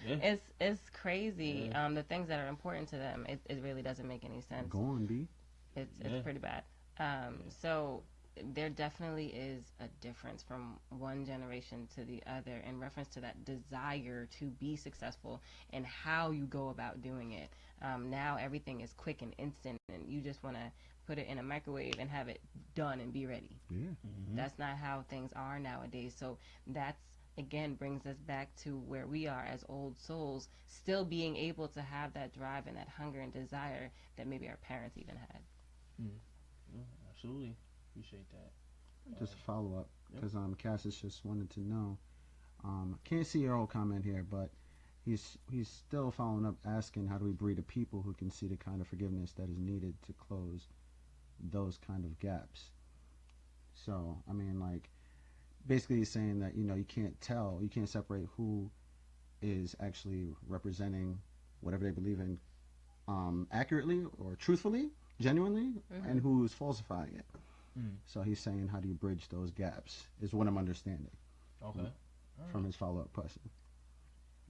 S1: Yeah.
S3: it's crazy.
S1: Yeah.
S3: The things that are important to them, it really doesn't make any sense.
S2: Go on, B.
S3: It's pretty bad. So there definitely is a difference from one generation to the other in reference to that desire to be successful and how you go about doing it. Now everything is quick and instant, and you just want to put it in a microwave and have it done and be ready.
S2: Yeah.
S1: Mm-hmm.
S3: That's not how things are nowadays. So that's again brings us back to where we are as old souls, still being able to have that drive and that hunger and desire that maybe our parents even had.
S1: Yeah, absolutely. Appreciate that.
S2: Just a follow up,
S1: Yep.
S2: because Cassius just wanted to know. Can't see your old comment here, but he's still following up, asking how do we breed a people who can see the kind of forgiveness that is needed to close those kind of gaps. So I mean, like, basically he's saying that you can't separate who is actually representing whatever they believe in accurately or truthfully, genuinely, and who is falsifying it. So he's saying, how do you bridge those gaps? Is what I'm understanding.
S1: Okay.
S2: From his follow-up question.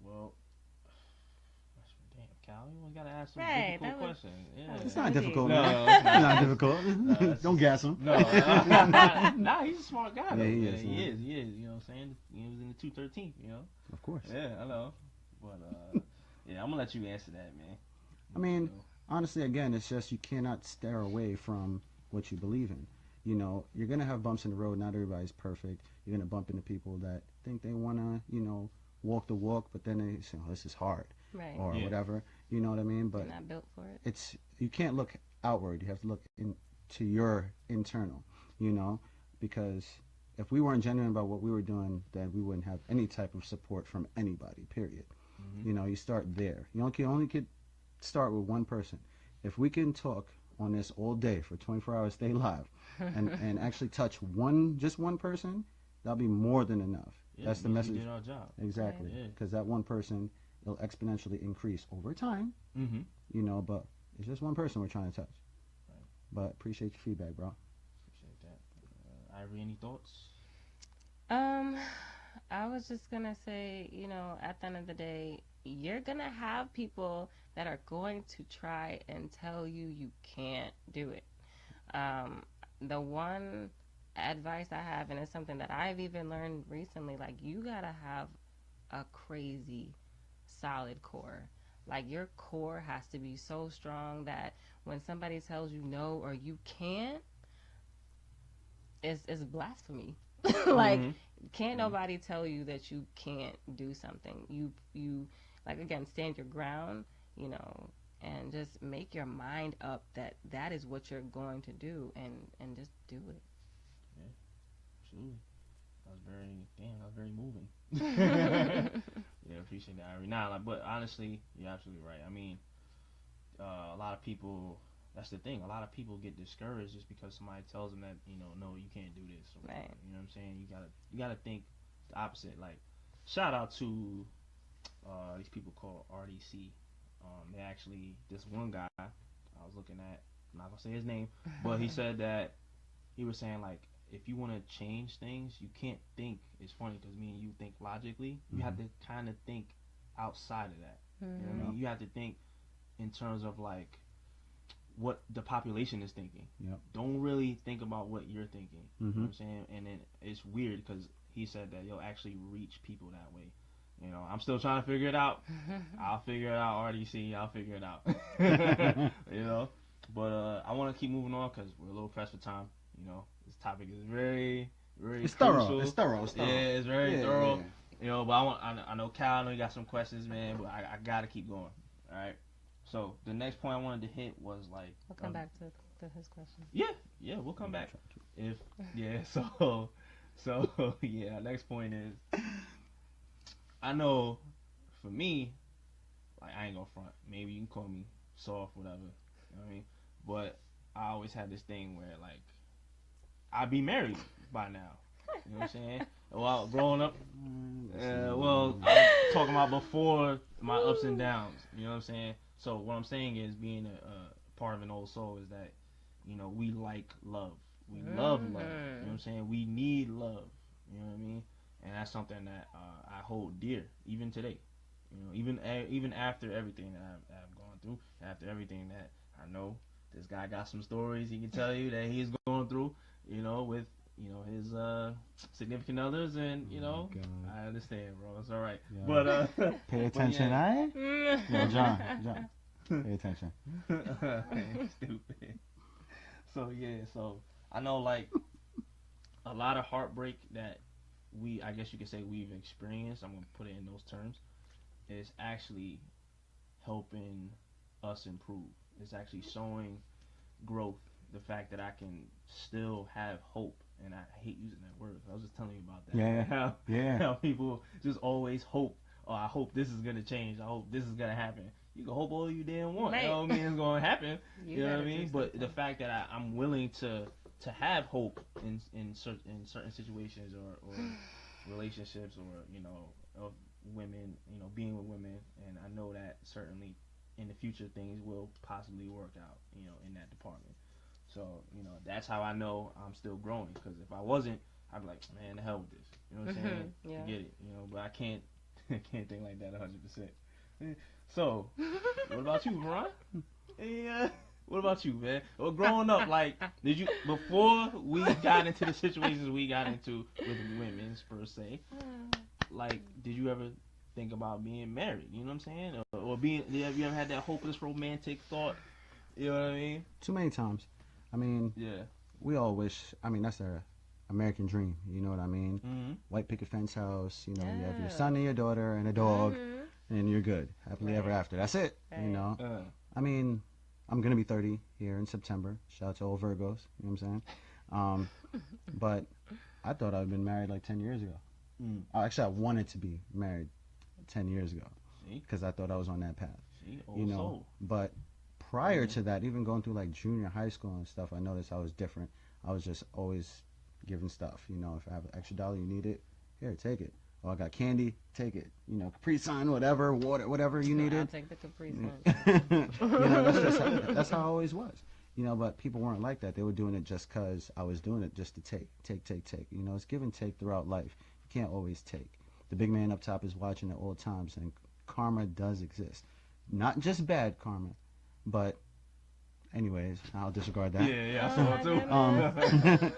S1: Well, damn, Cal, you gotta ask some
S3: Right,
S1: difficult
S3: that was-
S1: questions. Yeah.
S3: that was
S2: It's not
S3: Easy.
S2: difficult,
S1: No,
S2: man.
S1: it's
S2: It's not difficult.
S1: it's-
S2: Don't gas him.
S1: No, nah, he's a smart guy. Though.
S2: Yeah, he
S1: Yeah,
S2: is,
S1: he
S2: man.
S1: is. You know what I'm saying? He was in the 213. You know.
S2: Of course.
S1: Yeah, I know. But yeah, I'm gonna let you answer that, man.
S2: I mean,
S1: You know.
S2: honestly, again, it's just you cannot stare away from what you believe in. You're going to have bumps in the road. Not everybody's perfect. You're going to bump into people that think they want to, walk the walk, but then they say, oh, this is hard
S3: Right.
S2: or
S1: Yeah.
S2: whatever. You know what I mean?
S3: They're
S2: But
S3: not built for it.
S2: you can't look outward. You have to look into your internal, because if we weren't genuine about what we were doing, then we wouldn't have any type of support from anybody, period.
S1: Mhm.
S2: You start there. You only could start with one person. If we can talk on this all day for 24 hours, stay live, and actually touch just one person, that'll be more than enough.
S1: Yeah,
S2: That's the
S1: we
S2: message.
S1: did our job.
S2: Exactly.
S1: Yeah.
S2: Because that one person, it'll exponentially increase over time,
S1: Mm-hmm.
S2: but it's just one person we're trying to touch.
S1: Right.
S2: But appreciate your feedback, bro.
S1: Appreciate that. Ivory, any thoughts?
S3: I was just gonna say, at the end of the day, you're gonna have people that are going to try and tell you can't do it. The one advice I have, and it's something that I've even learned recently, like you gotta have a crazy solid core. Like your core has to be so strong that when somebody tells you no or you can't, it's blasphemy. Like can't nobody tell you that you can't do something. You like, again, stand your ground, and just make your mind up that is what you're going to do, and just do it.
S1: Absolutely. That was very moving. Yeah, appreciate that, Ivory. But honestly, you're absolutely right. I mean, a lot of people, that's the thing. A lot of people get discouraged just because somebody tells them that, no, you can't do this. Or,
S3: Right.
S1: You know what I'm saying? You gotta think the opposite. Like, shout out to these people called RDC. They actually, this one guy I was looking at, I'm not gonna say his name, but he said that he was saying, like, if you want to change things, you can't think. It's funny because me and you think logically. You have to kind of think outside of that. You know what I mean? You have to think in terms of like what the population is thinking.
S2: Yep.
S1: Don't really think about what you're thinking. You know
S2: Mm-hmm.
S1: what I'm saying? And then it's weird because he said that you'll actually reach people that way. I'm still trying to figure it out. I'll figure it out, RDC. I'll figure it out. But I want to keep moving on because we're a little pressed for time. This topic is very, very
S2: It's
S1: crucial.
S2: thorough. It's thorough.
S1: Yeah, it's very thorough.
S2: Yeah.
S1: But I know Cal, I know you got some questions, man, but I gotta keep going. All right. So the next point I wanted to hit was like.
S3: We'll come back to his question.
S1: Yeah, we'll come back. So yeah. Next point is I know for me, like I ain't gonna front. Maybe you can call me soft, whatever. You know what I mean? But I always had this thing where like I'd be married by now. You know what I'm saying? Well, growing up, well, I'm talking about before my ups and downs. You know what I'm saying? So what I'm saying is being a part of an old soul is that, you know, we like love. We love love. You know what I'm saying? We need love. You know what I mean? And that's something that I hold dear even today. You know, even after everything that I've gone through, after everything that I know, this guy got some stories he can tell you that he's going through. You know, with his significant others, and I understand, bro. It's all right. Yeah. But
S2: pay attention,
S1: yeah.
S2: Yeah, John, pay attention.
S1: Stupid. So I know like a lot of heartbreak that I guess you could say we've experienced. I'm gonna put it in those terms. Is actually helping us improve. It's actually showing growth. The fact that I can still have hope, and I hate using that word. I was just telling you about that.
S2: Yeah.
S1: How people just always hope. Oh, I hope this is gonna change. I hope this is gonna happen. You can hope all you damn want.
S3: Right.
S1: You know what I mean? It's gonna happen. You know what I mean? But
S3: something.
S1: the fact that I'm willing to have hope in certain situations or relationships or of women, being with women, and I know that certainly in the future things will possibly work out, in that department. So, that's how I know I'm still growing. Because if I wasn't, I'd be like, man, the hell with this. You know what I'm saying?
S3: Yeah.
S1: Forget it. But I can't think like that 100%. So, what about you, Varon? Yeah. What about you, man? Well, growing up, like, before we got into the situations we got into with women, per se, like, did you ever think about being married? You know what I'm saying? Or have you ever had that hopeless romantic thought? You know what I mean?
S2: Too many times. I mean,
S1: yeah.
S2: We all wish. I mean, that's our American dream. You know what I mean?
S1: Mm-hmm.
S2: White picket fence house. You have your son and your daughter and a dog, and you're good. Happily ever after. That's it.
S3: Right.
S2: I mean, I'm gonna be 30 here in September. Shout out to all Virgos. You know what I'm saying? But I thought I'd been married like 10 years ago. Actually, I wanted to be married 10 years ago because I thought I was on that path.
S1: Soul.
S2: But prior to that, even going through like junior high school and stuff, I noticed I was different. I was just always giving stuff. If I have an extra dollar, you need it, here, take it. Oh, I got candy, take it. Capri Sun, whatever, water, whatever you needed.
S3: I'll take the Capri Sun.
S2: That's how I always was. But people weren't like that. They were doing it just because I was doing it just to take. It's give and take throughout life. You can't always take. The big man up top is watching at all times, and karma does exist. Not just bad karma, but anyways, I'll disregard that.
S1: Yeah, I saw it too.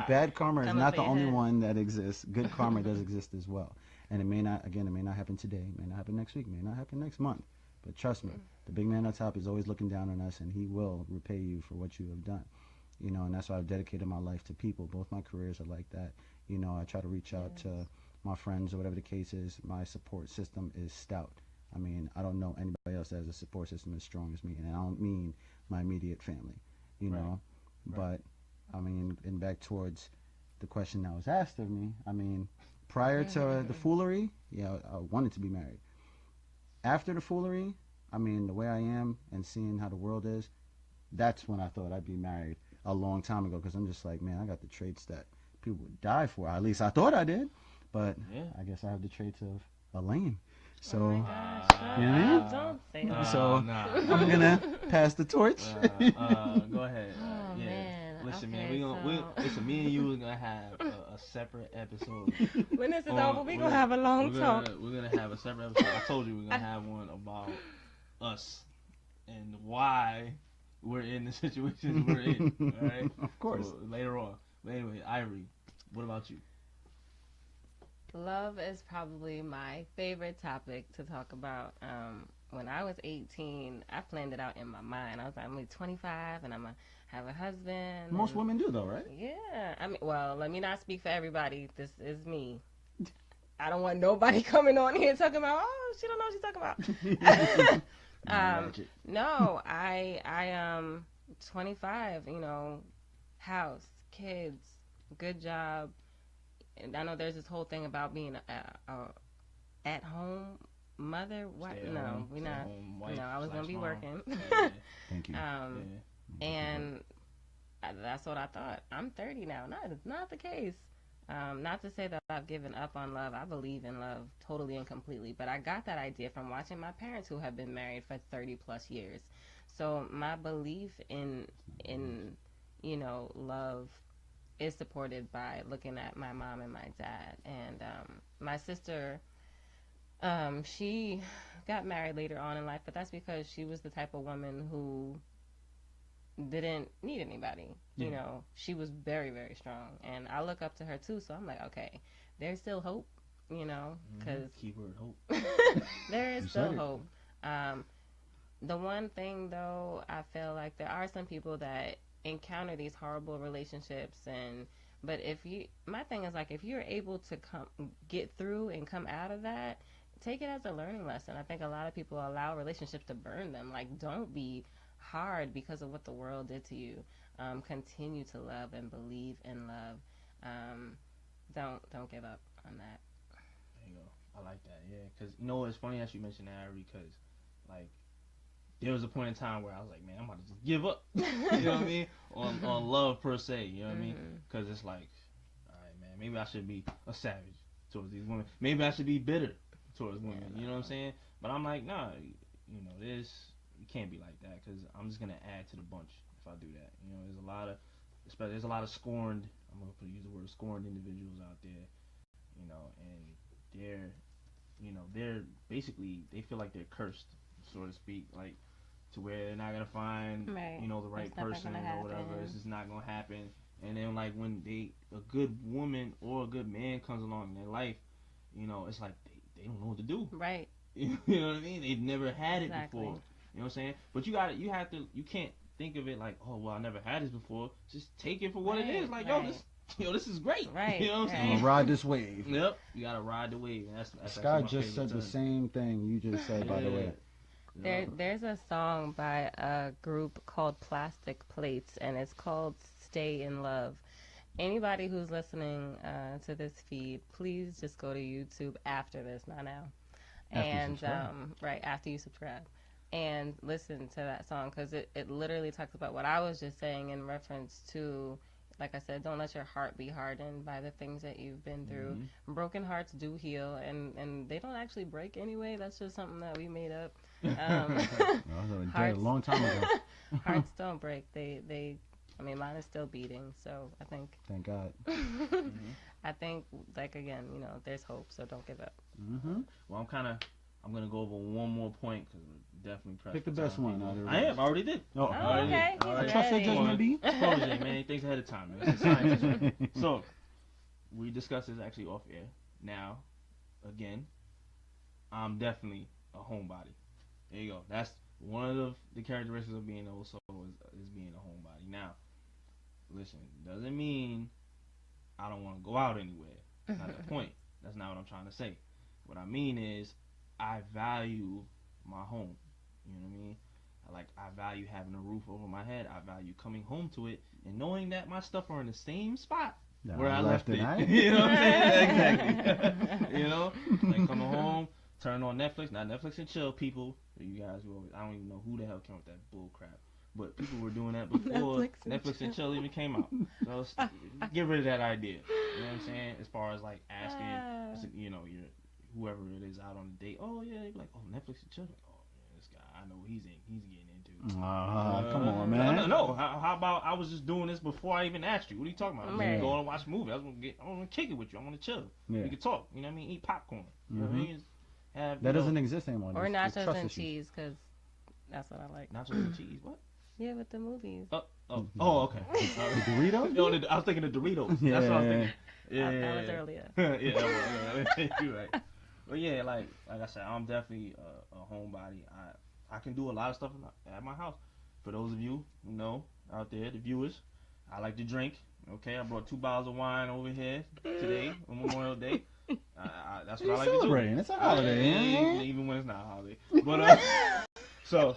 S2: Bad karma is not the only one that exists. Good karma does exist as well. And it may not happen today, it may not happen next week, it may not happen next month. But trust me, the big man on top is always looking down on us, and he will repay you for what you have done. And that's why I've dedicated my life to people. Both my careers are like that. I try to reach out to my friends or whatever the case is. My support system is stout. I mean, I don't know anybody else that has a support system as strong as me, and I don't mean my immediate family, know. Right. But I mean, and back towards the question that was asked of me. I mean, prior to the foolery, I wanted to be married. After the foolery, I mean, the way I am and seeing how the world is, that's when I thought I'd be married a long time ago. Because I'm just like, man, I got the traits that people would die for. At least I thought I did, but I guess I have the traits of a lame. So,
S3: oh my gosh.
S2: You know what I mean?
S3: Don't say that.
S2: So I'm gonna pass the torch.
S1: Go ahead.
S3: Oh, man.
S1: Listen,
S3: Okay,
S1: man, listen. Me and you are gonna have a separate episode.
S3: When this is over, we're gonna have a long talk.
S1: We're gonna have a separate episode. I told you we're gonna have one about us and why we're in the situations we're in. All right?
S2: Of course.
S1: So, later on. But anyway, Ivory, what about you?
S3: Love is probably my favorite topic to talk about. When I was 18, I planned it out in my mind. I was like, I'm going to be 25 and I'm going to have a husband.
S2: Most women do though, right?
S3: Yeah. I mean, well, let me not speak for everybody. This is me. I don't want nobody coming on here talking about, oh, she don't know what she's talking about. No, I 25, house, kids, good job. and I know there's this whole thing about being a at home mother. What?
S1: Stay at
S3: No,
S1: home,
S3: we
S1: stay at
S3: not.
S1: home wife
S3: No, I was gonna
S1: slash
S3: be
S1: mom.
S3: working.
S1: Yeah,
S2: Thank you.
S1: yeah.
S3: And that's what I thought. I'm 30 now. Not the case. Not to say that I've given up on love. I believe in love totally and completely. But I got that idea from watching my parents who have been married for 30 plus years. So my belief in love is supported by looking at my mom and my dad. And my sister, she got married later on in life, but that's because she was the type of woman who didn't need anybody. You know, she was very, very strong. And I look up to her too, so I'm like, okay, there's still hope, because
S1: keyword hope.
S3: there is
S2: You
S3: still
S2: said it.
S3: hope. The one thing, though, I feel like there are some people that encounter these horrible relationships, but my thing is, like, if you're able to get through and come out of that, take it as a learning lesson. I think a lot of people allow relationships to burn them. Like, don't be hard because of what the world did to you. Continue to love and believe in love. Don't give up on that.
S1: There you go. I like that. Yeah, because it's funny that you mentioned that, Ivory, because like there was a point in time where I was like, man, I'm about to just give up. You know what I mean? On love per se. You know what I mean? Because it's like, all right, man, maybe I should be a savage towards these women. Maybe I should be bitter towards women. You know what I'm saying? But I'm like, nah, this. You can't be like that, because I'm just gonna add to the bunch if I do that. There's a lot of scorned. I'm gonna use the word scorned individuals out there, and they're basically, they feel like they're cursed, so to speak, like to where they're not gonna find the right person or whatever. This is not gonna happen. And then like when a good woman or a good man comes along in their life, it's like they don't know what to do.
S3: Right.
S1: You know what I mean? They've never had it before. You know what I'm saying? But you can't think of it like, oh, well, I never had this before. Just take it for what it is. Like, this is great.
S3: Right.
S1: You know what I'm
S2: I'm
S1: saying?
S2: gonna ride this wave.
S1: Yep. You gotta ride the wave. And that's
S2: Scott just said the same thing you just said, by the way.
S3: There's a song by a group called Plastic Plates, and it's called Stay in Love. Anybody who's listening to this feed, please just go to YouTube after this, not now. After you subscribe. And listen to that song, because it literally talks about what I was just saying in reference to, like I said, don't let your heart be hardened by the things that you've been through. Mm-hmm. Broken hearts do heal, and they don't actually break anyway. That's just something that we made up.
S2: A long time ago.
S3: Hearts don't break. Mine is still beating, so I think.
S2: Thank God.
S3: I think, like, again, there's hope, so don't give up.
S2: Mm-hmm.
S1: Well, I'm gonna go over one more point, because we're definitely pressed.
S2: Pick the best one.
S1: I already did.
S3: Oh, okay.
S2: I trust your judgment, B.
S1: Protege, man. Thanks ahead of time, man. It's a scientist. So, we discussed this actually off air. Now, again, I'm definitely a homebody. There you go. That's one of the characteristics of being an old soul is being a homebody. Now, listen, doesn't mean I don't want to go out anywhere. That's not the point. That's not what I'm trying to say. What I mean is, I value my home. You know what I mean? I value having a roof over my head. I value coming home to it and knowing that my stuff are in the same spot where I left it. You know what I'm saying? Exactly. Like coming home, turn on Netflix. Not Netflix and chill, people. You guys I don't even know who the hell came with that bull crap. But people were doing that before Netflix and chill even came out. So get rid of that idea. You know what I'm saying? As far as like asking, whoever it is out on a date. Oh yeah, they be like, oh, Netflix and chill. Like, oh man, this guy, I know what he's getting into.
S2: Come on, man.
S1: No. How about I was just doing this before I even asked you? What are you talking about?
S3: Right.
S1: I'm going to watch a movie. I want to kick it with you. I want to chill.
S2: Yeah.
S1: We can talk. You know what I mean? Eat popcorn. You know what I mean?
S2: That doesn't exist anymore.
S3: Or nachos and cheese, because that's what I like.
S1: Nachos and cheese. What?
S3: Yeah, with the movies.
S1: Okay.
S2: The Doritos?
S1: No, I was thinking of Doritos. That's what I was thinking. Yeah,
S3: that was earlier.
S1: Yeah, that was, you're right. But yeah, like I said, I'm definitely a homebody. I can do a lot of stuff at my house. For those of you who know out there, the viewers, I like to drink. Okay, I brought 2 bottles of wine over here today on Memorial Day. That's what I like to do.
S2: Celebrating. It's a holiday.
S1: Even when it's not a holiday. But so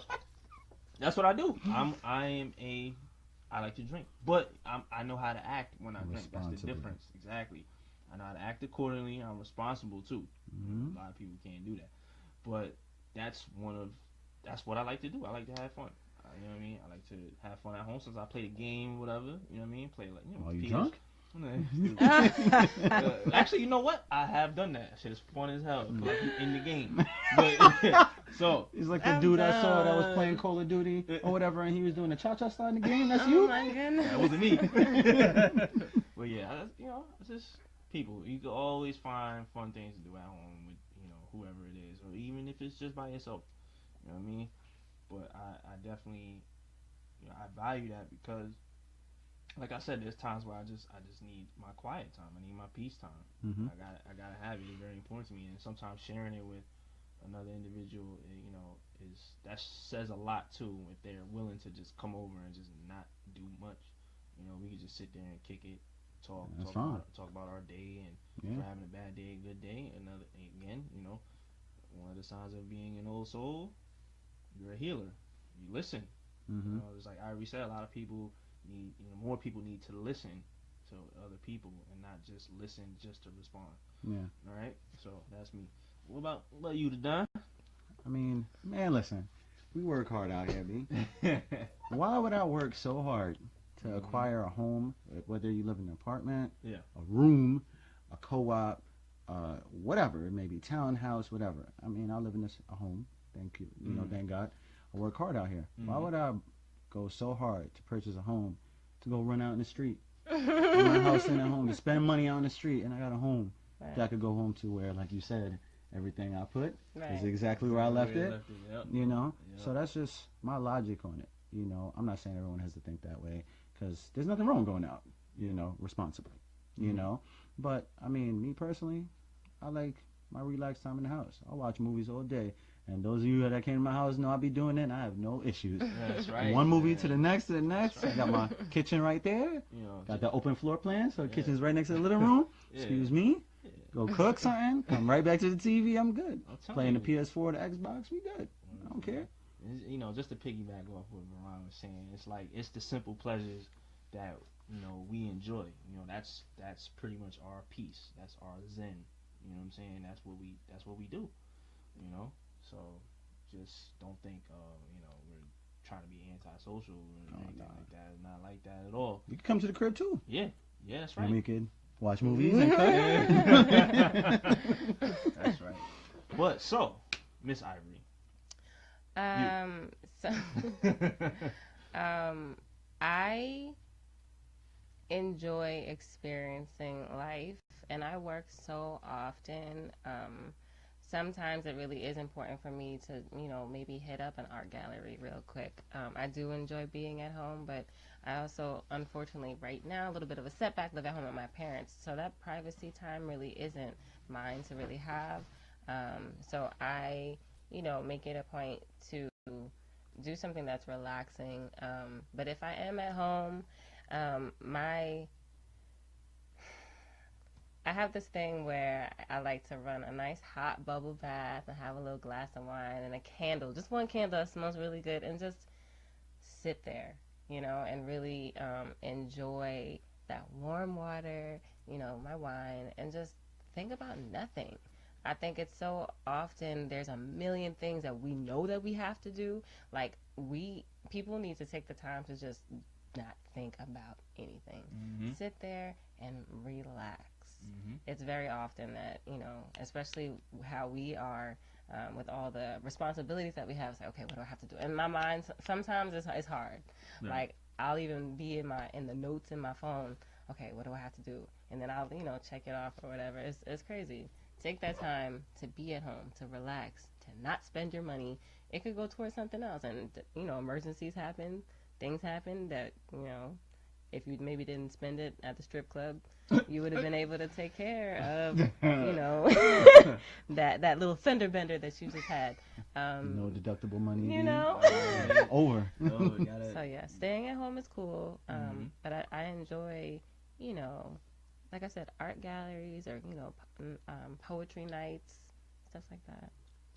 S1: that's what I do. I like to drink, but I know how to act when I drink. That's the difference. Exactly. I know how to act accordingly. I'm responsible too.
S2: Mm-hmm.
S1: A lot of people can't do that, but that's what I like to do. I like to have fun. You know what I mean? I like to have fun at home since I play the game, whatever. You know what I mean? Play like
S2: Are you
S1: PS.
S2: drunk?
S1: Actually, you know what? I have done that. Shit is fun as hell. Feel like you in the game. But, so
S2: he's like the dude I saw that was playing Call of Duty or whatever, and he was doing a cha-cha slide in the game. That's you?
S3: Oh my goodness.
S1: that wasn't me. But yeah, you know, it's just people. You can always find fun things to do at home with whoever it is, or even if it's just by yourself. You know what I mean? But I definitely, I value that because, like I said, there's times where I just need my quiet time. I need my peace time.
S2: Mm-hmm.
S1: I gotta have it. It's very important to me. And sometimes sharing it with another individual, that says a lot too. If they're willing to just come over and just not do much, we can just sit there and kick it, talk about our day, and if we're having a bad day, a good day. One of the signs of being an old soul, you're a healer. You listen.
S2: Mm-hmm.
S1: It's like Ivory said, a lot of people need, more people need to listen to other people and not just listen just to respond.
S2: Yeah.
S1: All right. So that's me. What about you, ThaDon?
S2: I mean, man, listen, we work hard out here, B. Why would I work so hard to acquire a home, whether you live in an apartment, a room, a co-op, whatever it may be, townhouse, whatever. I mean, I live in a home. Thank you. Thank God. I work hard out here. Why would I go so hard to purchase a home to go run out in the street? My house and a home to spend money out in the street, and I got a home that I could go home to where, like you said, everything I put is exactly where I left it.
S1: Yep.
S2: So that's just my logic on it. I'm not saying everyone has to think that way because there's nothing wrong going out, responsibly. But I mean, me personally, I like my relaxed time in the house. I watch movies all day. And those of you that came to my house know I be doing it, and I have no issues.
S1: That's right.
S2: One movie to the next. Right. I got my kitchen right there. Got the open floor plan, so the kitchen's right next to the living room. Excuse me. Go cook something. Come right back to the TV. I'm good. Playing the PS4, the Xbox, we good. I don't care.
S1: Just to piggyback off what Varon was saying, it's the simple pleasures that we enjoy. That's pretty much our peace. That's our zen. You know what I'm saying? That's what we do. So just don't think we're trying to be antisocial or anything like that. It's not like that at all.
S2: You can come to the crib too.
S1: Yeah, that's right.
S2: And we could watch movies and cook.
S1: That's right. But so, Miss Ivory.
S3: I enjoy experiencing life, and I work so often. Sometimes it really is important for me to, maybe hit up an art gallery real quick. I do enjoy being at home, but I also, unfortunately, right now, a little bit of a setback, live at home with my parents. So that privacy time really isn't mine to really have. So I, make it a point to do something that's relaxing. But if I am at home, I have this thing where I like to run a nice hot bubble bath and have a little glass of wine and a candle, just one candle that smells really good, and just sit there, and really enjoy that warm water, my wine, and just think about nothing. I think it's so often there's a million things that we know that we have to do. Like, people need to take the time to just not think about anything. Sit there and relax. It's very often that, especially how we are with all the responsibilities that we have. It's like, okay, what do I have to do? And my mind, sometimes it's hard. Right. Like, I'll even be in the notes in my phone. Okay, what do I have to do? And then I'll, check it off or whatever. It's crazy. Take that time to be at home, to relax, to not spend your money. It could go towards something else. And, emergencies happen. Things happen that, if you maybe didn't spend it at the strip club, you would have been able to take care of, that little fender bender that you just had.
S2: No deductible money.
S1: Over.
S3: So yeah, staying at home is cool. But I enjoy, like I said, art galleries or poetry nights, stuff like that.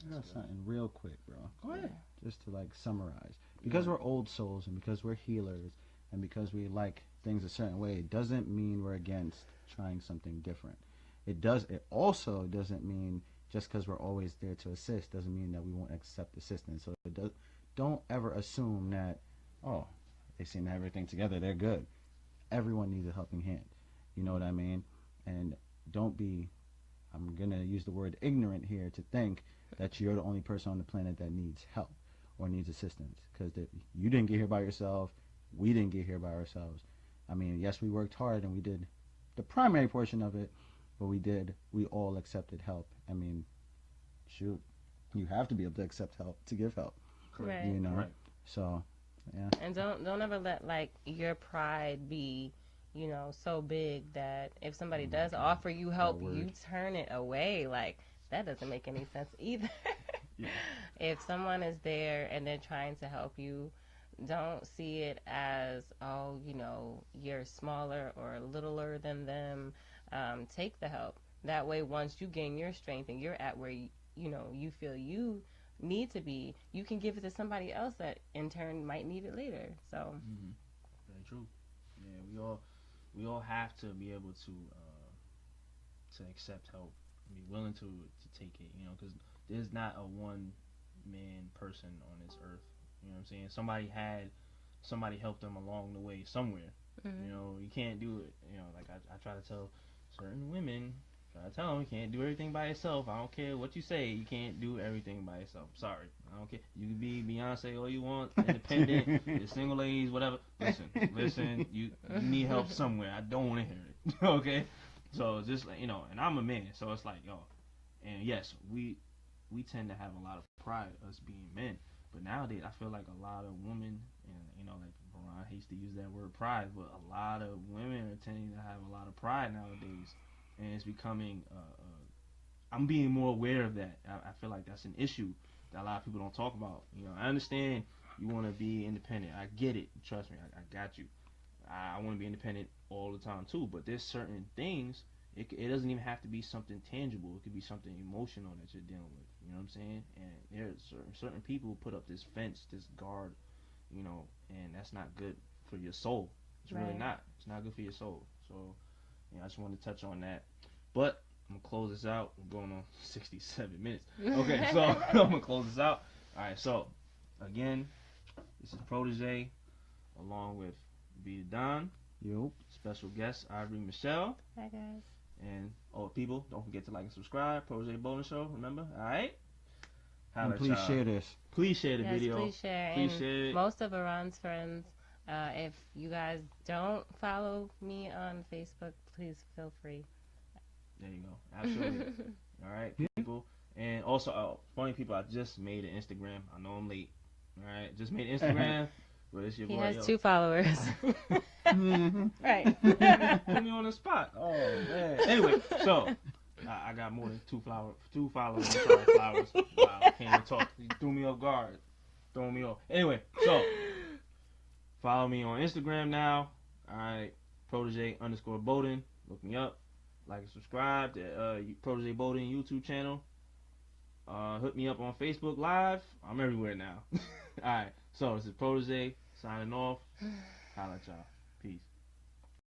S2: I got something real quick, bro. Go ahead. Just to summarize, because we're old souls and because we're healers and because we like things a certain way, it doesn't mean we're against trying something different. It also doesn't mean just because we're always there to assist doesn't mean that we won't accept assistance. So don't ever assume that, oh, they seem to have everything together, they're good. Everyone needs a helping hand. You know what I mean? And don't be, I'm going to use the word ignorant here, to think that you're the only person on the planet that needs help or needs assistance. Because you didn't get here by yourself. We didn't get here by ourselves. I mean, yes, we worked hard and we did the primary portion of it, but we all accepted help. I mean, shoot, you have to be able to accept help to give help.
S3: Right.
S2: You know?
S1: Right.
S2: So, yeah.
S3: And don't ever let like your pride be, you know, so big that if somebody does offer you help, you turn it away. Like, that doesn't make any sense either.
S1: Yeah.
S3: If someone is there and they're trying to help you, don't see it as, oh, you know, you're smaller or littler than them. Take the help. That way, once you gain your strength and you're at where you know you feel you need to be, you can give it to somebody else that in turn might need it later. So
S1: very true. Yeah, we all have to be able to accept help, be willing to take it. You know, because there's not a one man person on this earth. You know what I'm saying? Somebody helped them along the way somewhere. You know, you can't do it. You know, like I try to tell certain women, I tell them you can't do everything by yourself. I don't care what you say. You can't do everything by yourself. Sorry. I don't care. You can be Beyonce all you want, independent, you're single ladies, whatever. Listen. You need help somewhere. I don't want to hear it. Okay? So it's just like, you know, and I'm a man, so it's like, yo. And yes, we tend to have a lot of pride, us being men. But nowadays, I feel like a lot of women, and you know, like Varon hates to use that word pride, but a lot of women are tending to have a lot of pride nowadays. And it's becoming, I'm being more aware of that. I feel like that's an issue that a lot of people don't talk about. You know, I understand you want to be independent. I get it. Trust me, I got you. I want to be independent all the time too. But there's certain things, it doesn't even have to be something tangible. It could be something emotional that you're dealing with. You know what I'm saying? And there's certain people who put up this fence, this guard, you know, and that's not good for your soul. It's really not. It's not good for your soul. So, yeah, I just wanted to touch on that. But I'm going to close this out. We're going on 67 minutes. Okay, so I'm going to close this out. All right, so, again, this is Protege, along with ThaDon.
S2: Yup.
S1: Special guest, Ivory Michelle.
S3: Hi, guys.
S1: And, people, don't forget to like and subscribe. Protege Bowling Show, remember? All right?
S2: And please share this.
S1: Please share the video.
S3: Please share.
S1: Please share it.
S3: Most of Varon's friends, if you guys don't follow me on Facebook, please feel free.
S1: There you go. Absolutely. All right, people. And also, funny people, I just made an Instagram. I know I'm late. All right, just made an Instagram. But it's your boy.
S3: He has 2 followers. Right.
S1: Put me on the spot. Oh, man. Anyway, so I got more than 2 followers. I'm sorry, flowers. Wow, I can't even talk. You threw me off guard. Throwing me off. Anyway, so follow me on Instagram now. All right, Protege_Bowden. Look me up. Like and subscribe to Protege Bowden YouTube channel. Hook me up on Facebook Live. I'm everywhere now. All right, so this is Protege signing off. Holla at y'all. Peace.